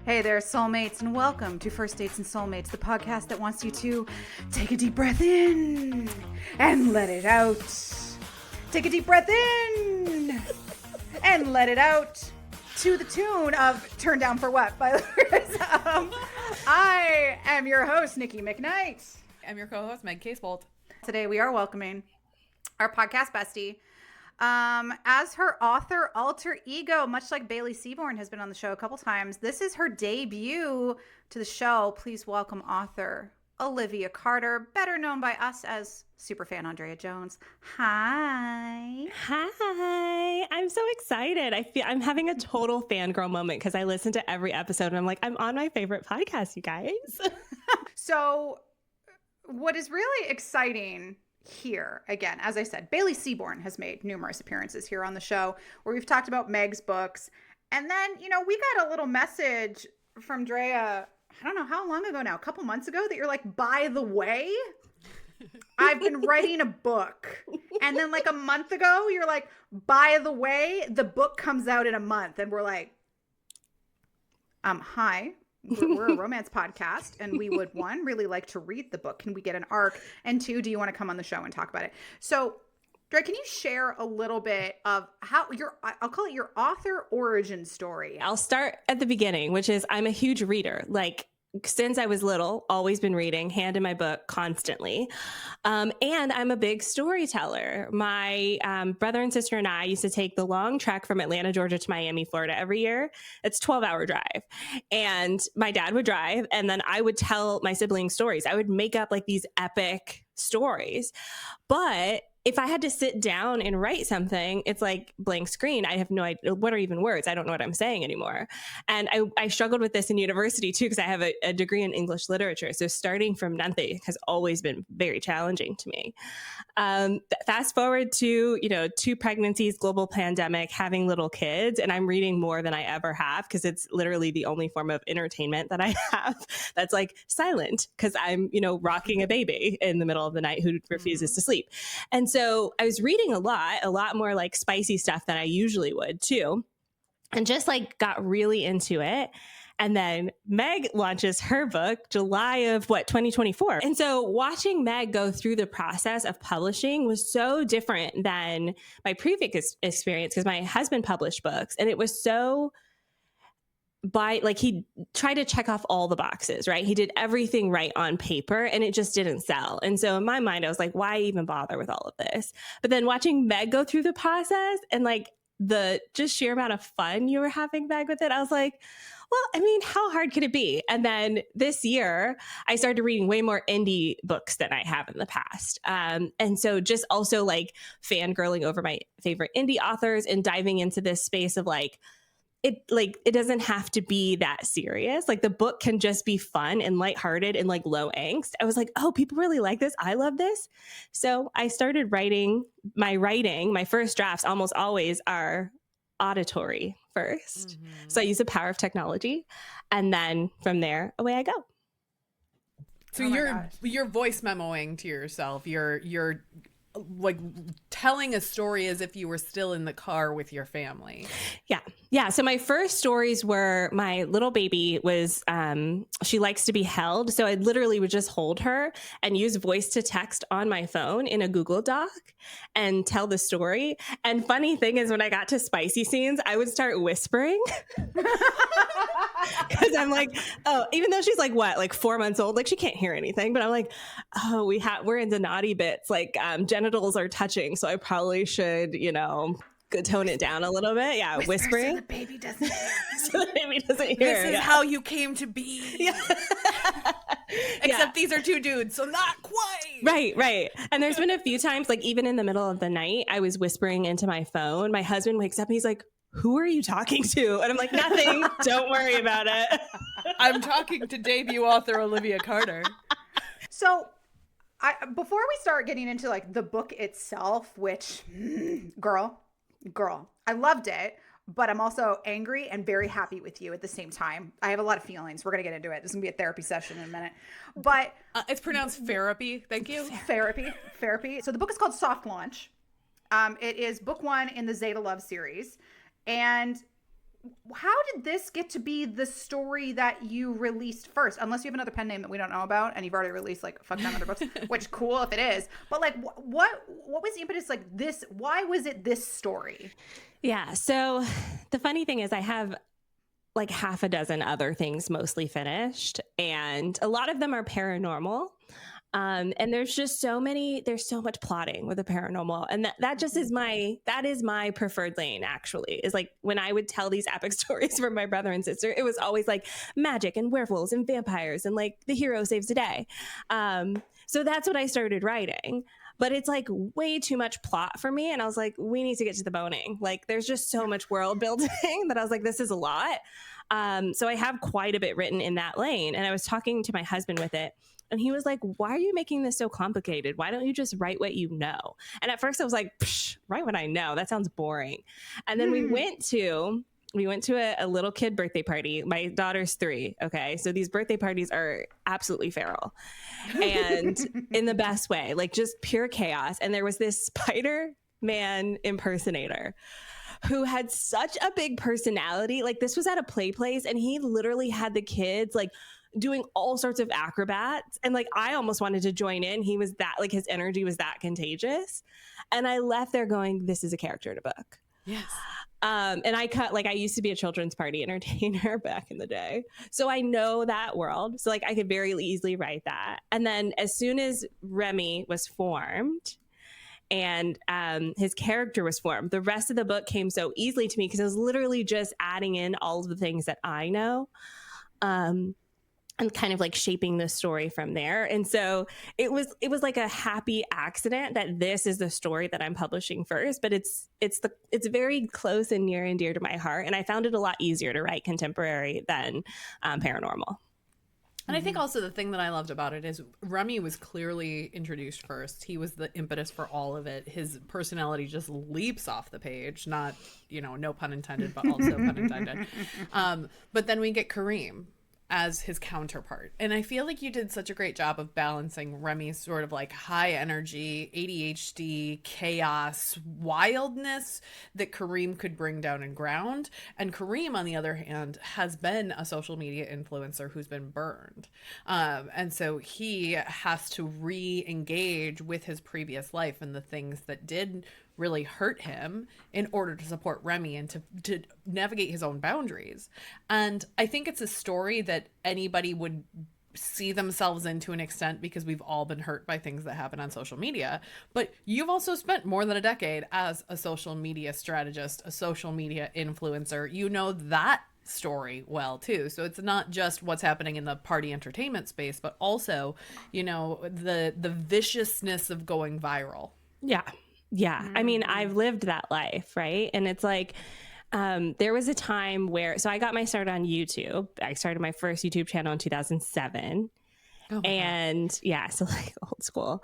Hey there, soulmates, and welcome to First Dates and Soulmates, the podcast that wants you to take a deep breath in and let it out. Take a deep breath in and let it out to the tune of Turn Down for What by Lyrics. I am your host, Nikki Meg. I'm your co-host, Meg Casebolt. Today we are welcoming our podcast bestie, as her author alter ego, much like Bailey Seaborn has been on the show a couple times. This is her debut to the show. Please welcome author Olivia Carter, better known by us as superfan Andréa Jones. Hi. Hi. I'm so excited. I'm having a total fangirl moment because I listen to every episode and I'm like, I'm on my favorite podcast, you guys. So what is really exciting here, again, as I said, Bailey Seaborn has made numerous appearances here on the show where we've talked about Meg's books. And then, we got a little message from Andréa, I don't know how long ago now, a couple months ago, that you're like, by the way, I've been writing a book. And then like a month ago, you're like, by the way, the book comes out in a month. And we're like, hi. We're a romance podcast, and we would, one, really like to read the book. Can we get an arc? And two, do you want to come on the show and talk about it? So, Dre, can you share a little bit of how I'll call it your author origin story? I'll start at the beginning, which is I'm a huge reader. Like, since I was little, always been reading, hand in my book constantly. And I'm a big storyteller. My brother and sister and I used to take the long trek from Atlanta, Georgia to Miami, Florida every year. It's a 12-hour drive. And my dad would drive, and then I would tell my siblings stories. I would make up like these epic stories. But if I had to sit down and write something, it's like blank screen. I have no idea what are even words. I don't know what I'm saying anymore. And I struggled with this in university too, because I have a degree in English literature. So starting from nothing has always been very challenging to me. Fast forward to, 2 pregnancies, global pandemic, having little kids, and I'm reading more than I ever have because it's literally the only form of entertainment that I have that's like silent because I'm, rocking a baby in the middle of the night who refuses to sleep. And so I was reading a lot more like spicy stuff than I usually would too. And just like got really into it. And then Meg launches her book July of 2024. And so watching Meg go through the process of publishing was so different than my previous experience because my husband published books, and it was so he tried to check off all the boxes, right? He did everything right on paper and it just didn't sell. And so in my mind, I was like, why even bother with all of this? But then watching Meg go through the process and like the just sheer amount of fun you were having, Meg, with it, I was like, well, I mean, how hard could it be? And then this year, I started reading way more indie books than I have in the past. And so just also like fangirling over my favorite indie authors and diving into this space of it doesn't have to be that serious. Like the book can just be fun and lighthearted and like low angst. I was like, oh, people really like this. I love this. So I started writing. My first drafts almost always are auditory first. Mm-hmm. So I use the power of technology. And then from there, away I go. So you're voice memoing to yourself. You're like telling a story as if you were still in the car with your family. Yeah. So my first stories were my little baby was, she likes to be held. So I literally would just hold her and use voice to text on my phone in a Google Doc and tell the story. And funny thing is when I got to spicy scenes, I would start whispering because I'm like, oh, even though she's like 4 months old, like she can't hear anything, but I'm like, oh, we're into naughty bits, like genitals are touching. So I probably should, tone it down a little bit. Yeah, whispering. So the baby doesn't hear. So the baby doesn't hear. This is how you came to be. Yeah. Except these are 2 dudes, so not quite. Right. And there's been a few times, like even in the middle of the night, I was whispering into my phone. My husband wakes up and he's like, who are you talking to? And I'm like, nothing. Don't worry about it. I'm talking to debut author Olivia Carter. So before we start getting into like the book itself, which girl, I loved it, but I'm also angry and very happy with you at the same time. I have a lot of feelings. We're going to get into it. This is going to be a therapy session in a minute, but it's pronounced therapy. Thank you. Therapy. So the book is called Soft Launch. It is book 1 in the Zeta Love series. And how did this get to be the story that you released first? Unless you have another pen name that we don't know about, and you've already released like a fuck ton of other books, which cool if it is. But like, what was the impetus? Like this? Why was it this story? Yeah. So the funny thing is, I have like half a dozen other things mostly finished, and a lot of them are paranormal. And there's just there's so much plotting with the paranormal. And that just is my preferred lane, actually, is like when I would tell these epic stories for my brother and sister, it was always like magic and werewolves and vampires and like the hero saves the day. So that's what I started writing. But it's like way too much plot for me. And I was like, we need to get to the boning. Like there's just so much world building that I was like, this is a lot. So I have quite a bit written in that lane. And I was talking to my husband with it. And he was like, why are you making this so complicated? Why don't you just write what you know? And at first I was like, write what I know. That sounds boring. And then we went to a little kid birthday party. My daughter's 3. Okay. So these birthday parties are absolutely feral and in the best way, like just pure chaos. And there was this Spider-Man impersonator who had such a big personality. Like this was at a play place and he literally had the kids like doing all sorts of acrobats. And like, I almost wanted to join in. He was that, like his energy was that contagious. And I left there going, this is a character in a book. Yes. And I used to be a children's party entertainer back in the day. So I know that world. So like I could very easily write that. And then as soon as Remy was formed and his character was formed, the rest of the book came so easily to me because I was literally just adding in all of the things that I know. And kind of like shaping the story from there. And so it was like a happy accident that this is the story that I'm publishing first, but it's very close and near and dear to my heart. And I found it a lot easier to write contemporary than paranormal. And I think also the thing that I loved about it is Remy was clearly introduced first. He was the impetus for all of it. His personality just leaps off the page, not, no pun intended, but also pun intended. But then we get Kareem as his counterpart. And I feel like you did such a great job of balancing Remy's sort of like high energy, ADHD, chaos, wildness that Kareem could bring down and ground. And Kareem, on the other hand, has been a social media influencer who's been burned. And so he has to re-engage with his previous life and the things that did really hurt him in order to support Remy and to navigate his own boundaries. And I think it's a story that anybody would see themselves in to an extent because we've all been hurt by things that happen on social media. But you've also spent more than a decade as a social media strategist, a social media influencer. You know that story well too. So it's not just what's happening in the party entertainment space, but also, the viciousness of going viral. Yeah. Yeah. I mean, I've lived that life, right? And it's like, there was a time where, so I got my start on YouTube. I started my first YouTube channel in 2007. Oh, and yeah, so like old school.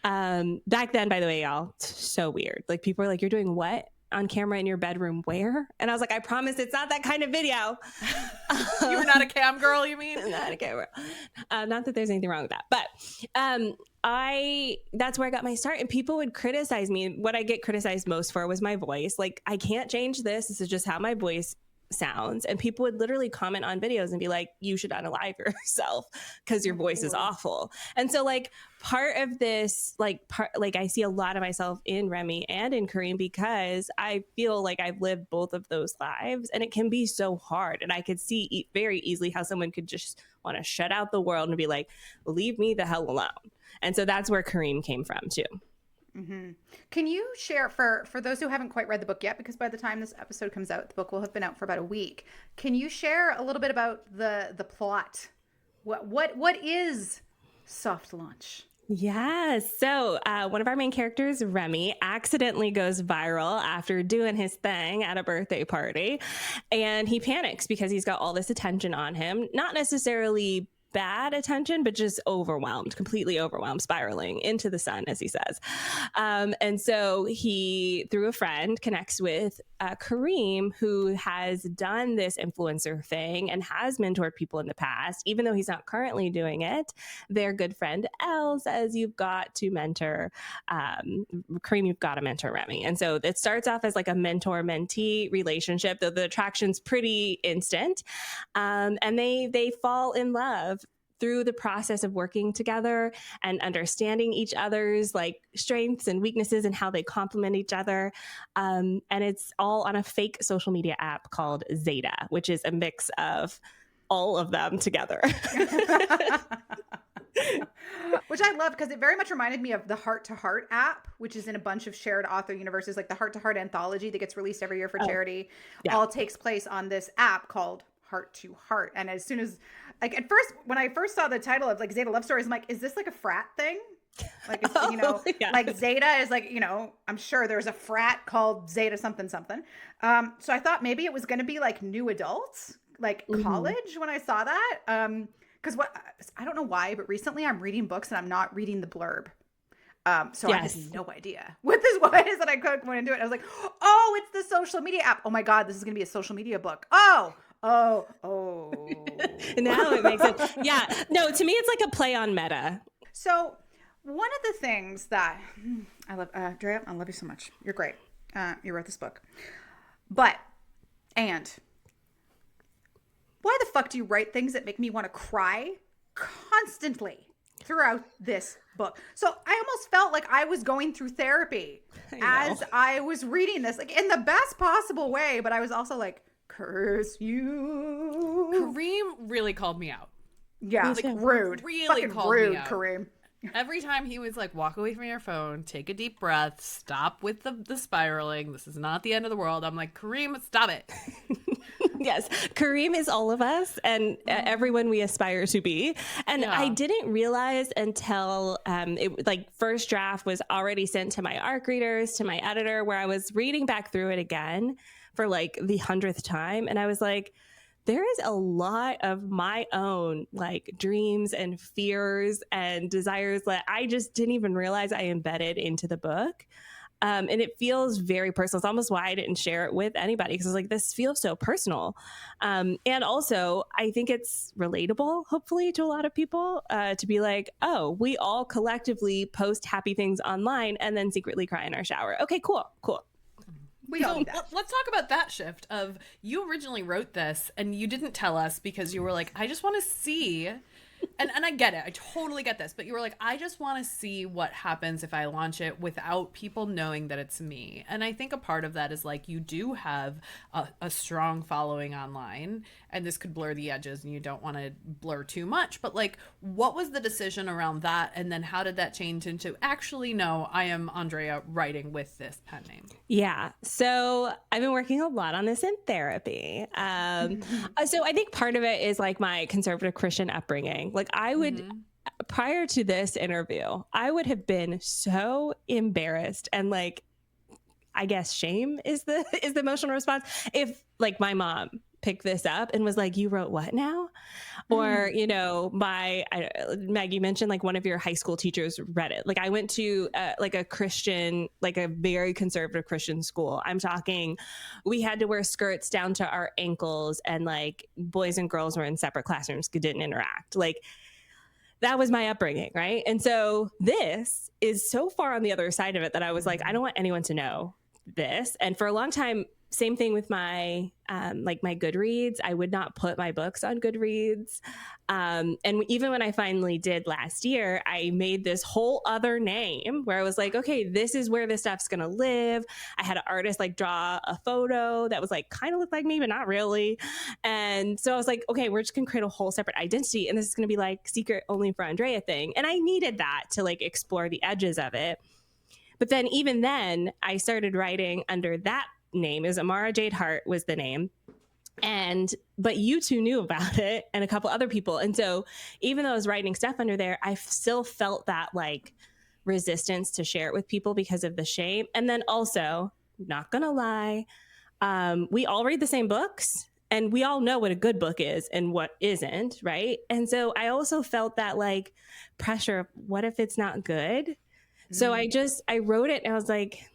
Back then, by the way, y'all, so weird. Like people are like, you're doing what on camera in your bedroom? Where? And I was like, I promise it's not that kind of video. You were not a cam girl, you mean? Not a cam girl. Not that there's anything wrong with that, but that's where I got my start, and people would criticize me. What I get criticized most for was my voice. Like, I can't change this. This is just how my voice sounds. And people would literally comment on videos and be like, you should unalive yourself because your voice is awful. And so like part of this, like I see a lot of myself in Remy and in Kareem because I feel like I've lived both of those lives, and it can be so hard. And I could see very easily how someone could just want to shut out the world and be like, leave me the hell alone. And so that's where Kareem came from too. Mm-hmm. Can you share for those who haven't quite read the book yet, because by the time this episode comes out, the book will have been out for about a week. Can you share a little bit about the plot? What is Soft Launch? Yes. So one of our main characters, Remy, accidentally goes viral after doing his thing at a birthday party. And he panics because he's got all this attention on him, not necessarily bad attention, but just overwhelmed, completely overwhelmed, spiraling into the sun, as he says. And so he, through a friend, connects with Kareem, who has done this influencer thing and has mentored people in the past, even though he's not currently doing it. Their good friend Elle says, you've got to mentor Kareem, you've got to mentor Remy. And so it starts off as like a mentor-mentee relationship, though the attraction's pretty instant. And they fall in love through the process of working together and understanding each other's like strengths and weaknesses and how they complement each other. And it's all on a fake social media app called Zeta, which is a mix of all of them together. Which I love because it very much reminded me of the Heart to Heart app, which is in a bunch of shared author universes, like the Heart to Heart anthology that gets released every year for charity. Yeah. All takes place on this app called Heart to Heart. And as soon as, like, at first, when I first saw the title of like Zeta Love Stories, I'm like, is this like a frat thing? Like, it's, you know, like Zeta is like, you know, I'm sure there's a frat called Zeta something something. So I thought maybe it was going to be like new adults, like college when I saw that. Because what, I don't know why, but recently I'm reading books and I'm not reading the blurb. So I had no idea what this was, and I went into it. I was like, oh, it's the social media app. Oh my God, this is going to be a social media book. Oh. Now it makes sense. Yeah. No, to me, it's like a play on meta. So one of the things that I love, Andréa, I love you so much. You're great. You wrote this book. And why the fuck do you write things that make me want to cry constantly throughout this book? So I almost felt like I was going through therapy as I was reading this, like in the best possible way. But I was also like, curse you. Kareem really called me out. Yeah, like rude. Really fucking called rude, me out. Kareem. Every time he was like, walk away from your phone, take a deep breath, stop with the spiraling. This is not the end of the world. I'm like, Kareem, stop it. Yes, Kareem is all of us and everyone we aspire to be. And I didn't realize until it like first draft was already sent to my ARC readers, to my editor, where I was reading back through it again for like the 100th time. And I was like, there is a lot of my own like dreams and fears and desires that I just didn't even realize I embedded into the book. And it feels very personal. It's almost why I didn't share it with anybody, because I was like, this feels so personal. And also, I think it's relatable, hopefully, to a lot of people to be like, oh, we all collectively post happy things online and then secretly cry in our shower. Okay, cool. Let's talk about that shift of you originally wrote this and you didn't tell us because you were like, I just want to see. And I get it. I totally get this. But you were like, I just want to see what happens if I launch it without people knowing that it's me. And I think a part of that is like you do have a strong following online, and this could blur the edges and you don't want to blur too much. But like, what was the decision around that? And then how did that change into actually, no, I am Andréa writing with this pen name? Yeah. So I've been working a lot on this in therapy. So I think part of it is like my conservative Christian upbringing. Like I would, prior to this interview, I would have been so embarrassed and like, I guess shame is the emotional response. If like my mom picked this up and was like, you wrote what now? Or, you know, Meg, you mentioned like one of your high school teachers read it. Like I went to like a Christian, like a very conservative Christian school. I'm talking, we had to wear skirts down to our ankles and like boys and girls were in separate classrooms, didn't interact. Like that was my upbringing, right? And so this is so far on the other side of it that I was like, I don't want anyone to know this. And for a long time, same thing with my like my Goodreads. I would not put my books on Goodreads. And even when I finally did last year, I made this whole other name where I was like, okay, this is where this stuff's going to live. I had an artist like draw a photo that was like kind of looked like me, but not really. And so I was like, okay, we're just going to create a whole separate identity. And this is going to be like secret only for Andréa thing. And I needed that to like explore the edges of it. But then even then I started writing under that name. Is Amara Jade Hart was the name. But you two knew about it and a couple other people. And so even though I was writing stuff under there, I still felt that like resistance to share it with people because of the shame. And then also, not gonna lie, we all read the same books. And we all know what a good book is and what isn't, right? And so I also felt that like pressure of what if it's not good? So I wrote it and I was like,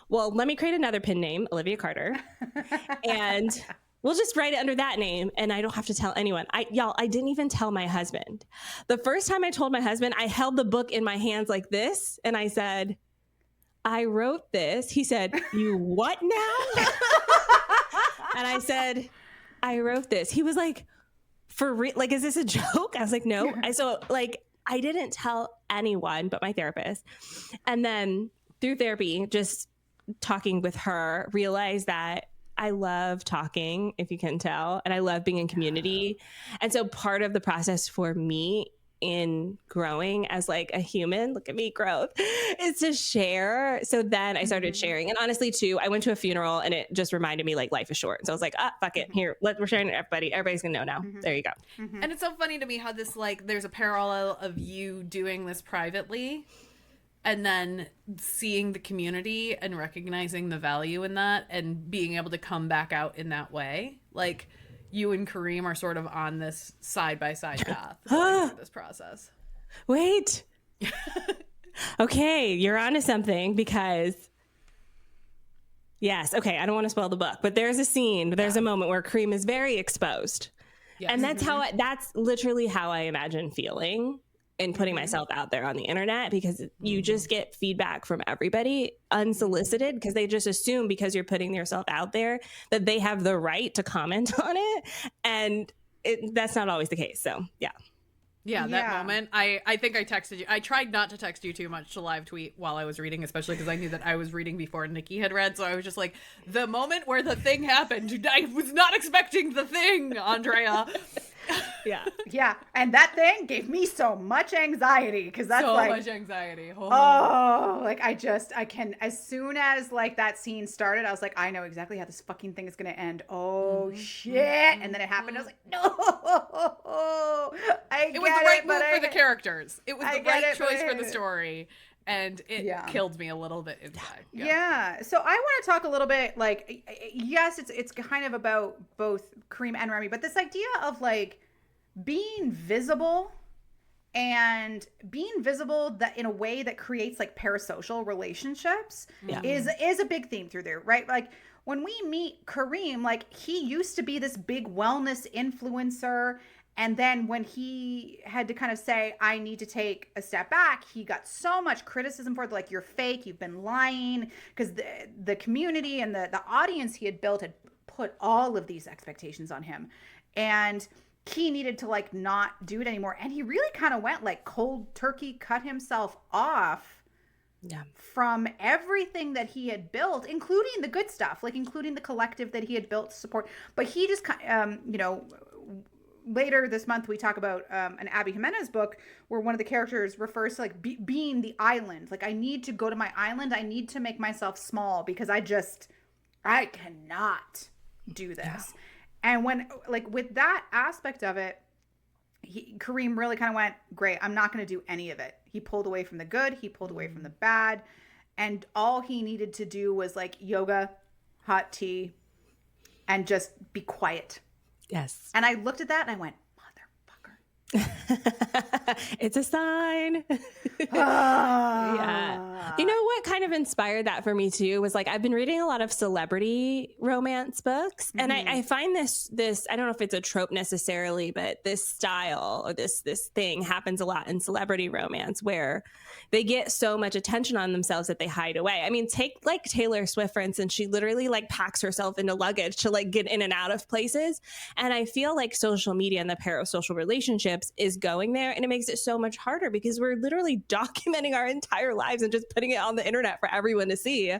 well, let me create another pen name, Olivia Carter. And we'll just write it under that name and I don't have to tell anyone. I didn't even tell my husband. The first time I told my husband, I held the book in my hands like this and I said, I wrote this. He said, you what now? And I said, I wrote this. He was like, for real? Like, is this a joke? I was like, no. I didn't tell anyone but my therapist. And then through therapy, just talking with her, realized that I love talking, if you can tell, and I love being in community. And so part of the process for me in growing as like a human, look at me growth, is to share. So then I started sharing. And honestly too, I went to a funeral and it just reminded me like life is short. So I was like, fuck it. Here, we're sharing it to everybody. Everybody's gonna know now. There you go. And it's so funny to me how this like, there's a parallel of you doing this privately and then seeing the community and recognizing the value in that and being able to come back out in that way. Like, you and Kareem are sort of on this side-by-side path through this process. Wait. Okay, you're onto something because, yes, okay, I don't want to spoil the book, but there's a scene, there's a moment where Kareem is very exposed. Yes. And that's literally how I imagine feeling and putting myself out there on the internet, because you just get feedback from everybody unsolicited because they just assume because you're putting yourself out there that they have the right to comment on it. And that's not always the case. So, yeah. Yeah, that moment. I think I texted you. I tried not to text you too much to live tweet while I was reading, especially because I knew that I was reading before Nikki had read. So I was just like, the moment where the thing happened, I was not expecting the thing, Andrea. Yeah. And that thing gave me so much anxiety because that's so like much anxiety. Like I can, as soon as like that scene started, I was like, I know exactly how this fucking thing is going to end. Oh shit. And then it happened. I was like, no, it was the right move for the characters. It was the right choice for the story. And it killed me a little bit inside. Yeah. So I want to talk a little bit, like, yes, it's kind of about both Kareem and Remy, but this idea of like being visible and being visible that in a way that creates like parasocial relationships is a big theme through there, right? Like when we meet Kareem, like he used to be this big wellness influencer. And then when he had to kind of say, I need to take a step back, he got so much criticism for it. Like, you're fake, you've been lying, because the community and the audience he had built had put all of these expectations on him. And he needed to like not do it anymore. And he really kind of went like cold turkey, cut himself off from everything that he had built, including the good stuff, like including the collective that he had built to support. But he just, later this month, we talk about an Abby Jimenez book where one of the characters refers to like being the island. Like, I need to go to my island. I need to make myself small because I cannot do this. Yeah. And when, like, with that aspect of it, Kareem really kind of went, great, I'm not going to do any of it. He pulled away from the good. He pulled away from the bad. And all he needed to do was like yoga, hot tea, and just be quiet. Yes. And I looked at that and I went, motherfucker. It's a sign. Yeah. You know what kind of inspired that for me too was like, I've been reading a lot of celebrity romance books. And I find this, I don't know if it's a trope necessarily, but this style or this thing happens a lot in celebrity romance where they get so much attention on themselves that they hide away. I mean, take like Taylor Swift, for instance, she literally like packs herself into luggage to like get in and out of places. And I feel like social media and the parasocial relationships is going there, and it makes it so much harder because we're literally documenting our entire lives and just putting it on the internet for everyone to see.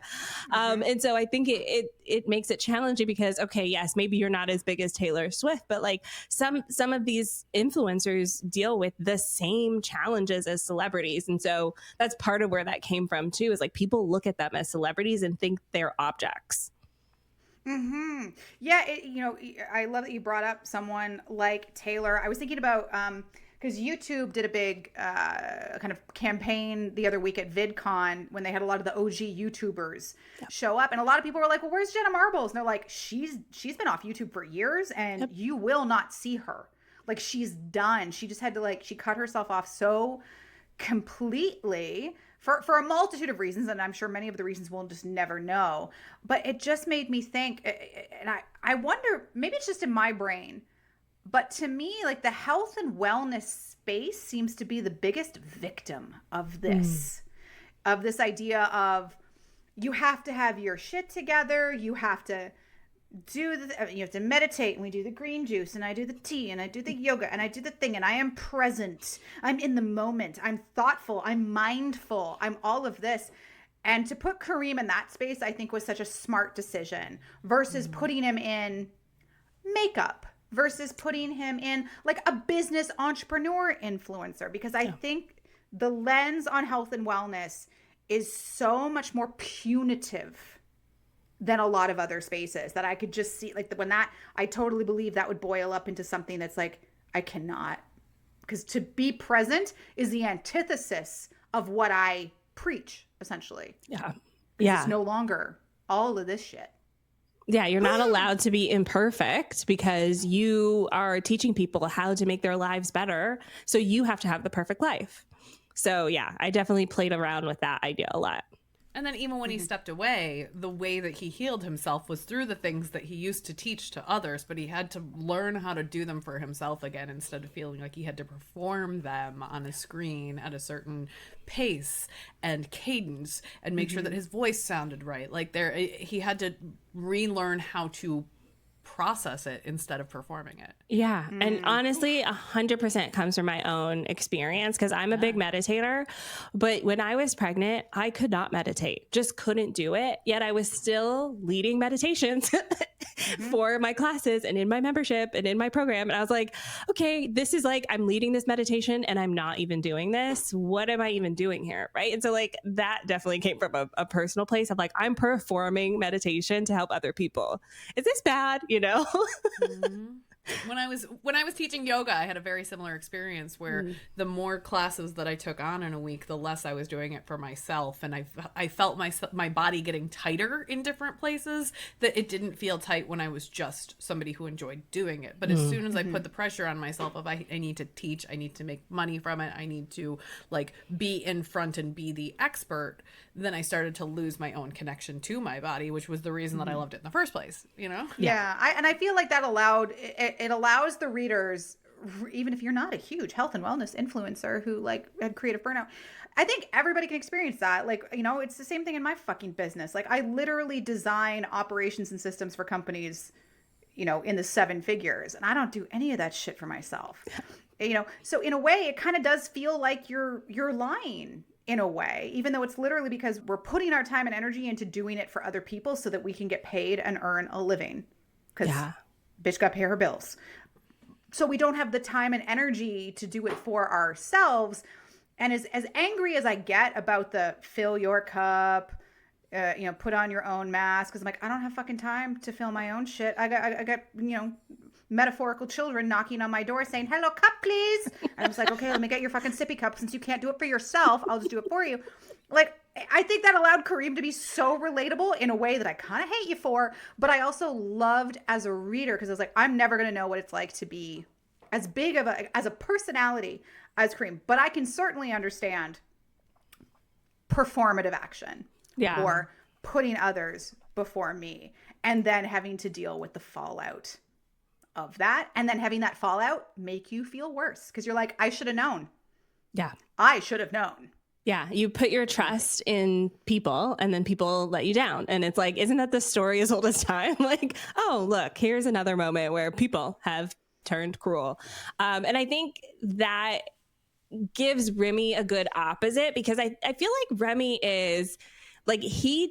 And so I think it makes it challenging because, okay, yes, maybe you're not as big as Taylor Swift, but like some of these influencers deal with the same challenges as celebrities. And so that's part of where that came from too, is like people look at them as celebrities and think they're objects. Yeah, I love that you brought up someone like Taylor. I was thinking about, because YouTube did a big kind of campaign the other week at VidCon when they had a lot of the OG YouTubers show up, and a lot of people were like, well, where's Jenna Marbles? And they're like, she's been off YouTube for years, and you will not see her. Like, she's done. She just had to she cut herself off so completely for a multitude of reasons, and I'm sure many of the reasons we'll just never know. But it just made me think, and I wonder, maybe it's just in my brain, but to me, like, the health and wellness space seems to be the biggest victim of this, of this idea of you have to have your shit together, you have to you have to meditate, and we do the green juice, and I do the tea, and I do the yoga, and I do the thing, and I am present, I'm in the moment, I'm thoughtful, I'm mindful, I'm all of this. And to put Kareem in that space, I think, was such a smart decision versus putting him in makeup, versus putting him in like a business entrepreneur influencer, because I think the lens on health and wellness is so much more punitive than a lot of other spaces that I could just see, like, when that, I totally believe that would boil up into something that's like, I cannot, because to be present is the antithesis of what I preach, essentially. It's no longer all of this shit. Yeah, you're not allowed to be imperfect because you are teaching people how to make their lives better. So you have to have the perfect life. So yeah, I definitely played around with that idea a lot. And then even when he stepped away, the way that he healed himself was through the things that he used to teach to others, but he had to learn how to do them for himself again instead of feeling like he had to perform them on a screen at a certain pace and cadence and make sure that his voice sounded right. Like, he had to relearn how to process it instead of performing it. Yeah. And honestly, 100% comes from my own experience, because I'm a big meditator. But when I was pregnant, I could not meditate, just couldn't do it. Yet I was still leading meditations for my classes and in my membership and in my program. And I was like, okay, this is like, I'm leading this meditation and I'm not even doing this. What am I even doing here? Right. And so like that definitely came from a personal place of like, I'm performing meditation to help other people. Is this bad? You know? When I was teaching yoga, I had a very similar experience where the more classes that I took on in a week, the less I was doing it for myself, and I felt my body getting tighter in different places that it didn't feel tight when I was just somebody who enjoyed doing it. But as soon as I put the pressure on myself of I need to teach, I need to make money from it, I need to like be in front and be the expert, then I started to lose my own connection to my body, which was the reason that I loved it in the first place, you know? Yeah. I feel like that it allows the readers, even if you're not a huge health and wellness influencer who like had creative burnout, I think everybody can experience that. Like, you know, it's the same thing in my fucking business. Like, I literally design operations and systems for companies, you know, in the 7 figures, and I don't do any of that shit for myself. You know, so in a way, it kind of does feel like you're lying in a way, even though it's literally because we're putting our time and energy into doing it for other people so that we can get paid and earn a living. Because bitch got to pay her bills. So we don't have the time and energy to do it for ourselves. And as angry as I get about the fill your cup, you know, put on your own mask, because I'm like, I don't have fucking time to fill my own shit. I got you know, metaphorical children knocking on my door saying, hello, cup, please. And I was like, okay, let me get your fucking sippy cup. Since you can't do it for yourself, I'll just do it for you. Like, I think that allowed Kareem to be so relatable in a way that I kind of hate you for, but I also loved as a reader, because I was like, I'm never going to know what it's like to be as big of a personality as Kareem, but I can certainly understand performative action or putting others before me, and then having to deal with the fallout of that, and then having that fallout make you feel worse because you're like, I should have known. I should have known. Yeah, you put your trust in people and then people let you down. And it's like, isn't that the story as old as time? Like, oh, look, here's another moment where people have turned cruel. And I think that gives Remy a good opposite, because I feel like Remy is like, he's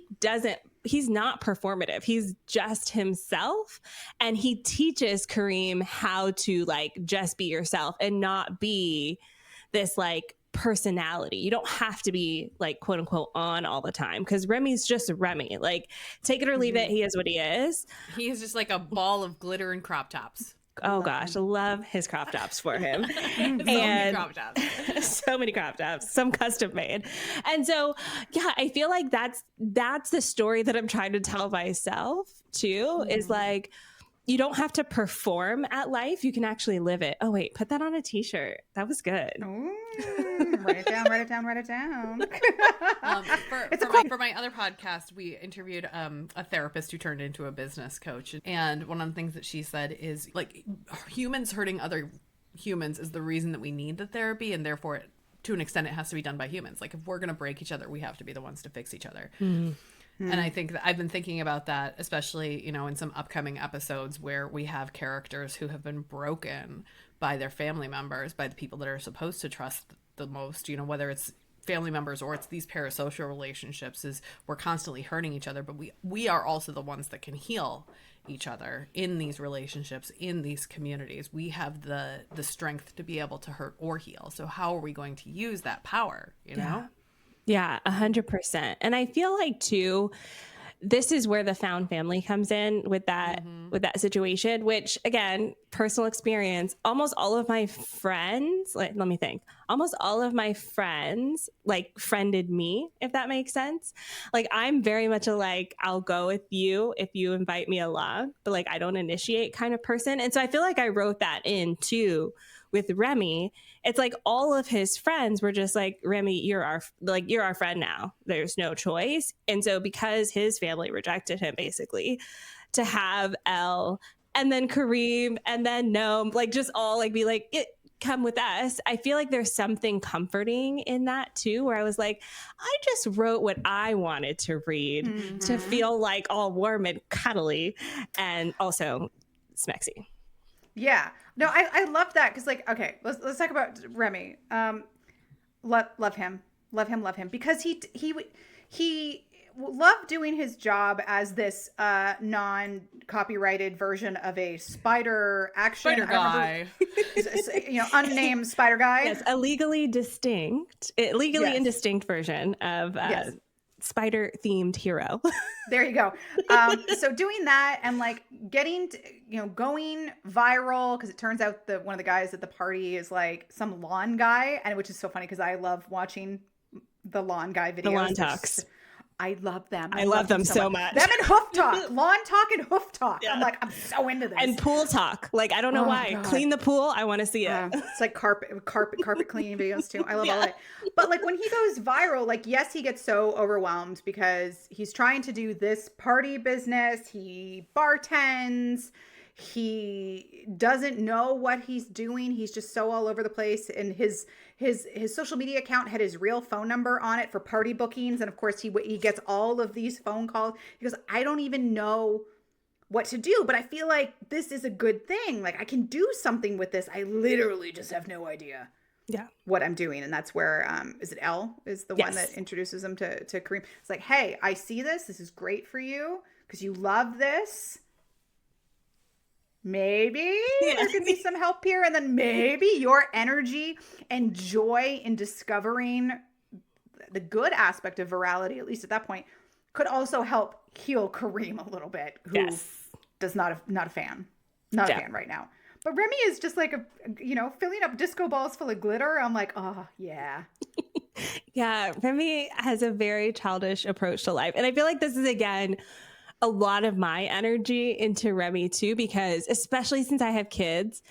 not performative. He's just himself. And he teaches Kareem how to like just be yourself and not be this like personality. You don't have to be like quote unquote on all the time, because Remy's just Remy. Like, take it or leave it, he is what he is. He is just like a ball of glitter and crop tops. Oh gosh, I love his crop tops for him. Many crop tops. So many crop tops, some custom made. And so, yeah, I feel like that's the story that I'm trying to tell myself too, is like, you don't have to perform at life. You can actually live it. Oh, wait, put that on a t-shirt. That was good. Ooh, write it down, write it down, write it down. For my other podcast, we interviewed a therapist who turned into a business coach. And one of the things that she said is, like, humans hurting other humans is the reason that we need the therapy. And therefore, to an extent, it has to be done by humans. Like, if we're going to break each other, we have to be the ones to fix each other. And I think that I've been thinking about that, especially, in some upcoming episodes where we have characters who have been broken by their family members, by the people that are supposed to trust the most, whether it's family members or it's these parasocial relationships, is we're constantly hurting each other, but we are also the ones that can heal each other in these relationships, in these communities. We have the strength to be able to hurt or heal. So how are we going to use that power, know? Yeah, 100%. And I feel like too, this is where the found family comes in with that situation, which, again, personal experience. Almost all of my friends, let me think. Almost all of my friends friended me, if that makes sense. Like, I'm very much I'll go with you if you invite me along, but I don't initiate kind of person. And so I feel like I wrote that in too with Remy. It's like all of his friends were just like, Remy, you're our friend now. There's no choice. And so because his family rejected him, basically, to have Elle and then Kareem and then Noam, just all be come with us. I feel like there's something comforting in that too, where I was like, I just wrote what I wanted to read to feel all warm and cuddly and also smexy. Yeah. No, I love that because, okay, let's talk about Remy. Love him, because he loved doing his job as this non-copyrighted version of a spider guy, unnamed spider guy. Yes, a legally indistinct version of spider themed hero. There you go. So doing that and getting going viral, because it turns out that one of the guys at the party is some lawn guy, and which is so funny because I love watching the lawn guy videos. The lawn talks. I love them. I love them so much. Them and hoof talk, lawn talk and hoof talk. Yeah. I'm so into this. And pool talk. I don't know why. God. Clean the pool. I want to see it. It's carpet cleaning videos too. I love all that. But when he goes viral, yes, he gets so overwhelmed because he's trying to do this party business. He bartends. He doesn't know what he's doing. He's just so all over the place. And his social media account had his real phone number on it for party bookings. And of course he gets all of these phone calls. He goes, I don't even know what to do, but I feel like this is a good thing. I can do something with this. I literally just have no idea what I'm doing. And that's where, is it Elle is the one that introduces him to Kareem. It's like, hey, I see this. This is great for you because you love this. Maybe there could be some help here. And then maybe your energy and joy in discovering the good aspect of virality, at least at that point, could also help heal Kareem a little bit, who does not a fan right now. But Remy is just filling up disco balls full of glitter. I'm like, oh, yeah. Yeah, Remy has a very childish approach to life. And I feel like this is, again, a lot of my energy into Remy too, because especially since I have kids,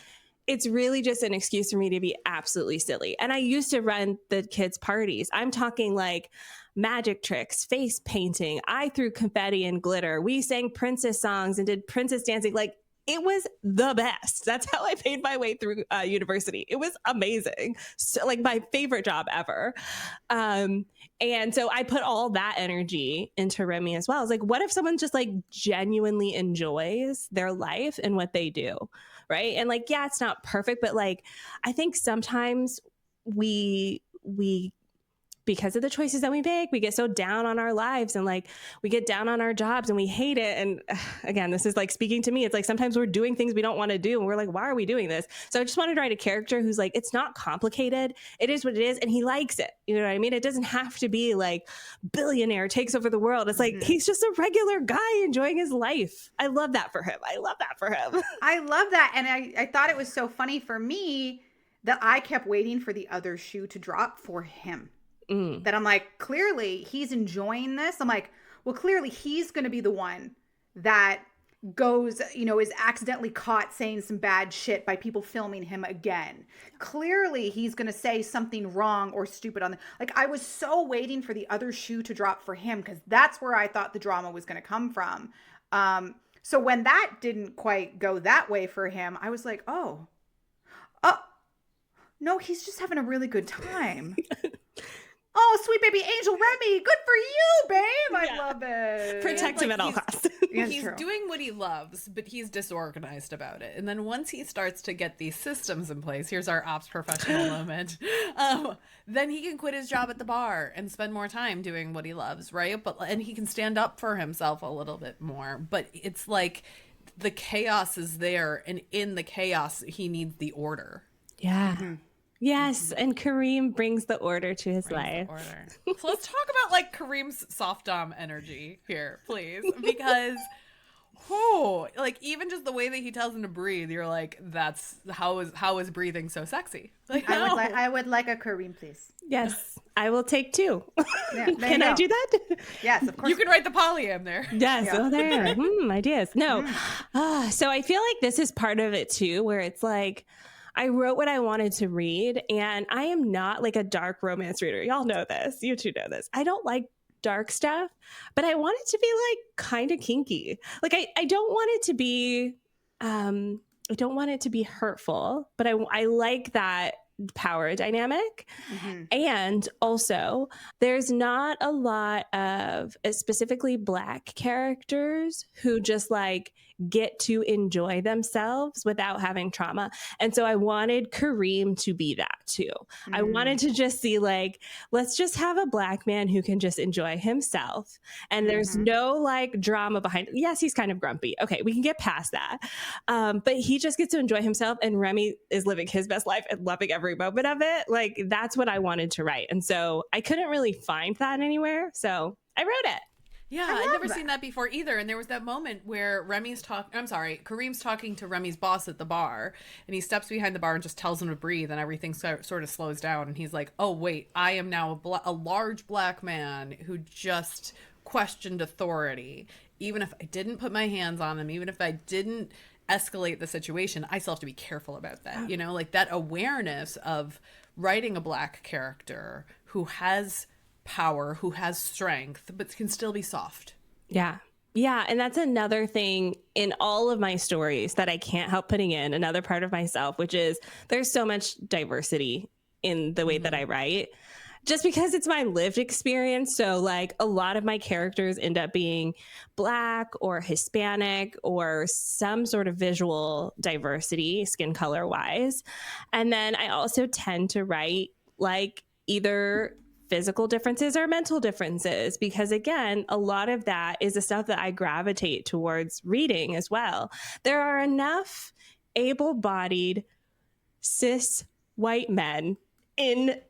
it's really just an excuse for me to be absolutely silly. And I used to run the kids' parties. I'm talking magic tricks, face painting. I threw confetti and glitter. We sang princess songs and did princess dancing. It was the best. That's how I paid my way through university. It was amazing. So, my favorite job ever. And so I put all that energy into Remy as well. I was like, what if someone just genuinely enjoys their life and what they do? Right. And it's not perfect, but I think sometimes we because of the choices that we make, we get so down on our lives and like we get down on our jobs and we hate it. And again, this is like speaking to me. It's like sometimes we're doing things we don't want to do and we're like, why are we doing this? So I just wanted to write a character who's like, it's not complicated. It is what it is. And he likes it. You know what I mean? It doesn't have to be like billionaire takes over the world. It's like, he's just a regular guy enjoying his life. I love that for him. I love that. And I thought it was so funny for me that I kept waiting for the other shoe to drop for him. That I'm like, clearly he's enjoying this. I'm like, well, clearly he's going to be the one that goes, you know, is accidentally caught saying some bad shit by people filming him again. Clearly he's going to say something wrong or stupid like, I was so waiting for the other shoe to drop for him because that's where I thought the drama was going to come from. So when that didn't quite go that way for him, I was like, oh, no, he's just having a really good time. Oh, sweet baby angel Remy. Good for you, babe. I love it. Protect him at all costs. He's doing what he loves, but he's disorganized about it. And then once he starts to get these systems in place, here's our ops professional moment, then he can quit his job at the bar and spend more time doing what he loves, right? And he can stand up for himself a little bit more. But it's like the chaos is there, and in the chaos, he needs the order. Yeah. Mm-hmm. Yes, and Kareem brings the order to his life. So let's talk about like Kareem's soft dom energy here, please, because like even just the way that he tells him to breathe, you're like, that's how is breathing so sexy? Like, I would like a Kareem, please. Yes, I will take two. Yeah, can I do that? Yes, of course. You can write the polyam there. Yes, yeah. There. Ideas. No, so I feel like this is part of it too, where it's like, I wrote what I wanted to read, and I am not like a dark romance reader. Y'all know this. You two know this. I don't like dark stuff, but I want it to be like kind of kinky. Like I don't want it to be, I don't want it to be hurtful, but I like that power dynamic. And also there's not a lot of specifically Black characters who just like get to enjoy themselves without having trauma. And so I wanted Kareem to be that too. I wanted to just see like, let's just have a Black man who can just enjoy himself. And there's no like drama behind it. Yes, he's kind of grumpy. Okay, we can get past that. But he just gets to enjoy himself, and Remy is living his best life and loving every moment of it. Like, that's what I wanted to write. And so I couldn't really find that anywhere. So I wrote it. Yeah, I'd never seen that before either. And there was that moment where Kareem's talking to Remy's boss at the bar, and he steps behind the bar and just tells him to breathe, and everything sort of slows down. And he's like, oh, wait, I am now a large Black man who just questioned authority. Even if I didn't put my hands on him, even if I didn't escalate the situation, I still have to be careful about that. You know, like that awareness of writing a Black character who has power, who has strength, but can still be soft. Yeah. And that's another thing in all of my stories that I can't help putting in, another part of myself, which is there's so much diversity in the way that I write, just because it's my lived experience. So like a lot of my characters end up being Black or Hispanic or some sort of visual diversity, skin color wise. And then I also tend to write like either physical differences or mental differences, because again, a lot of that is the stuff that I gravitate towards reading as well. There are enough able-bodied cis white men in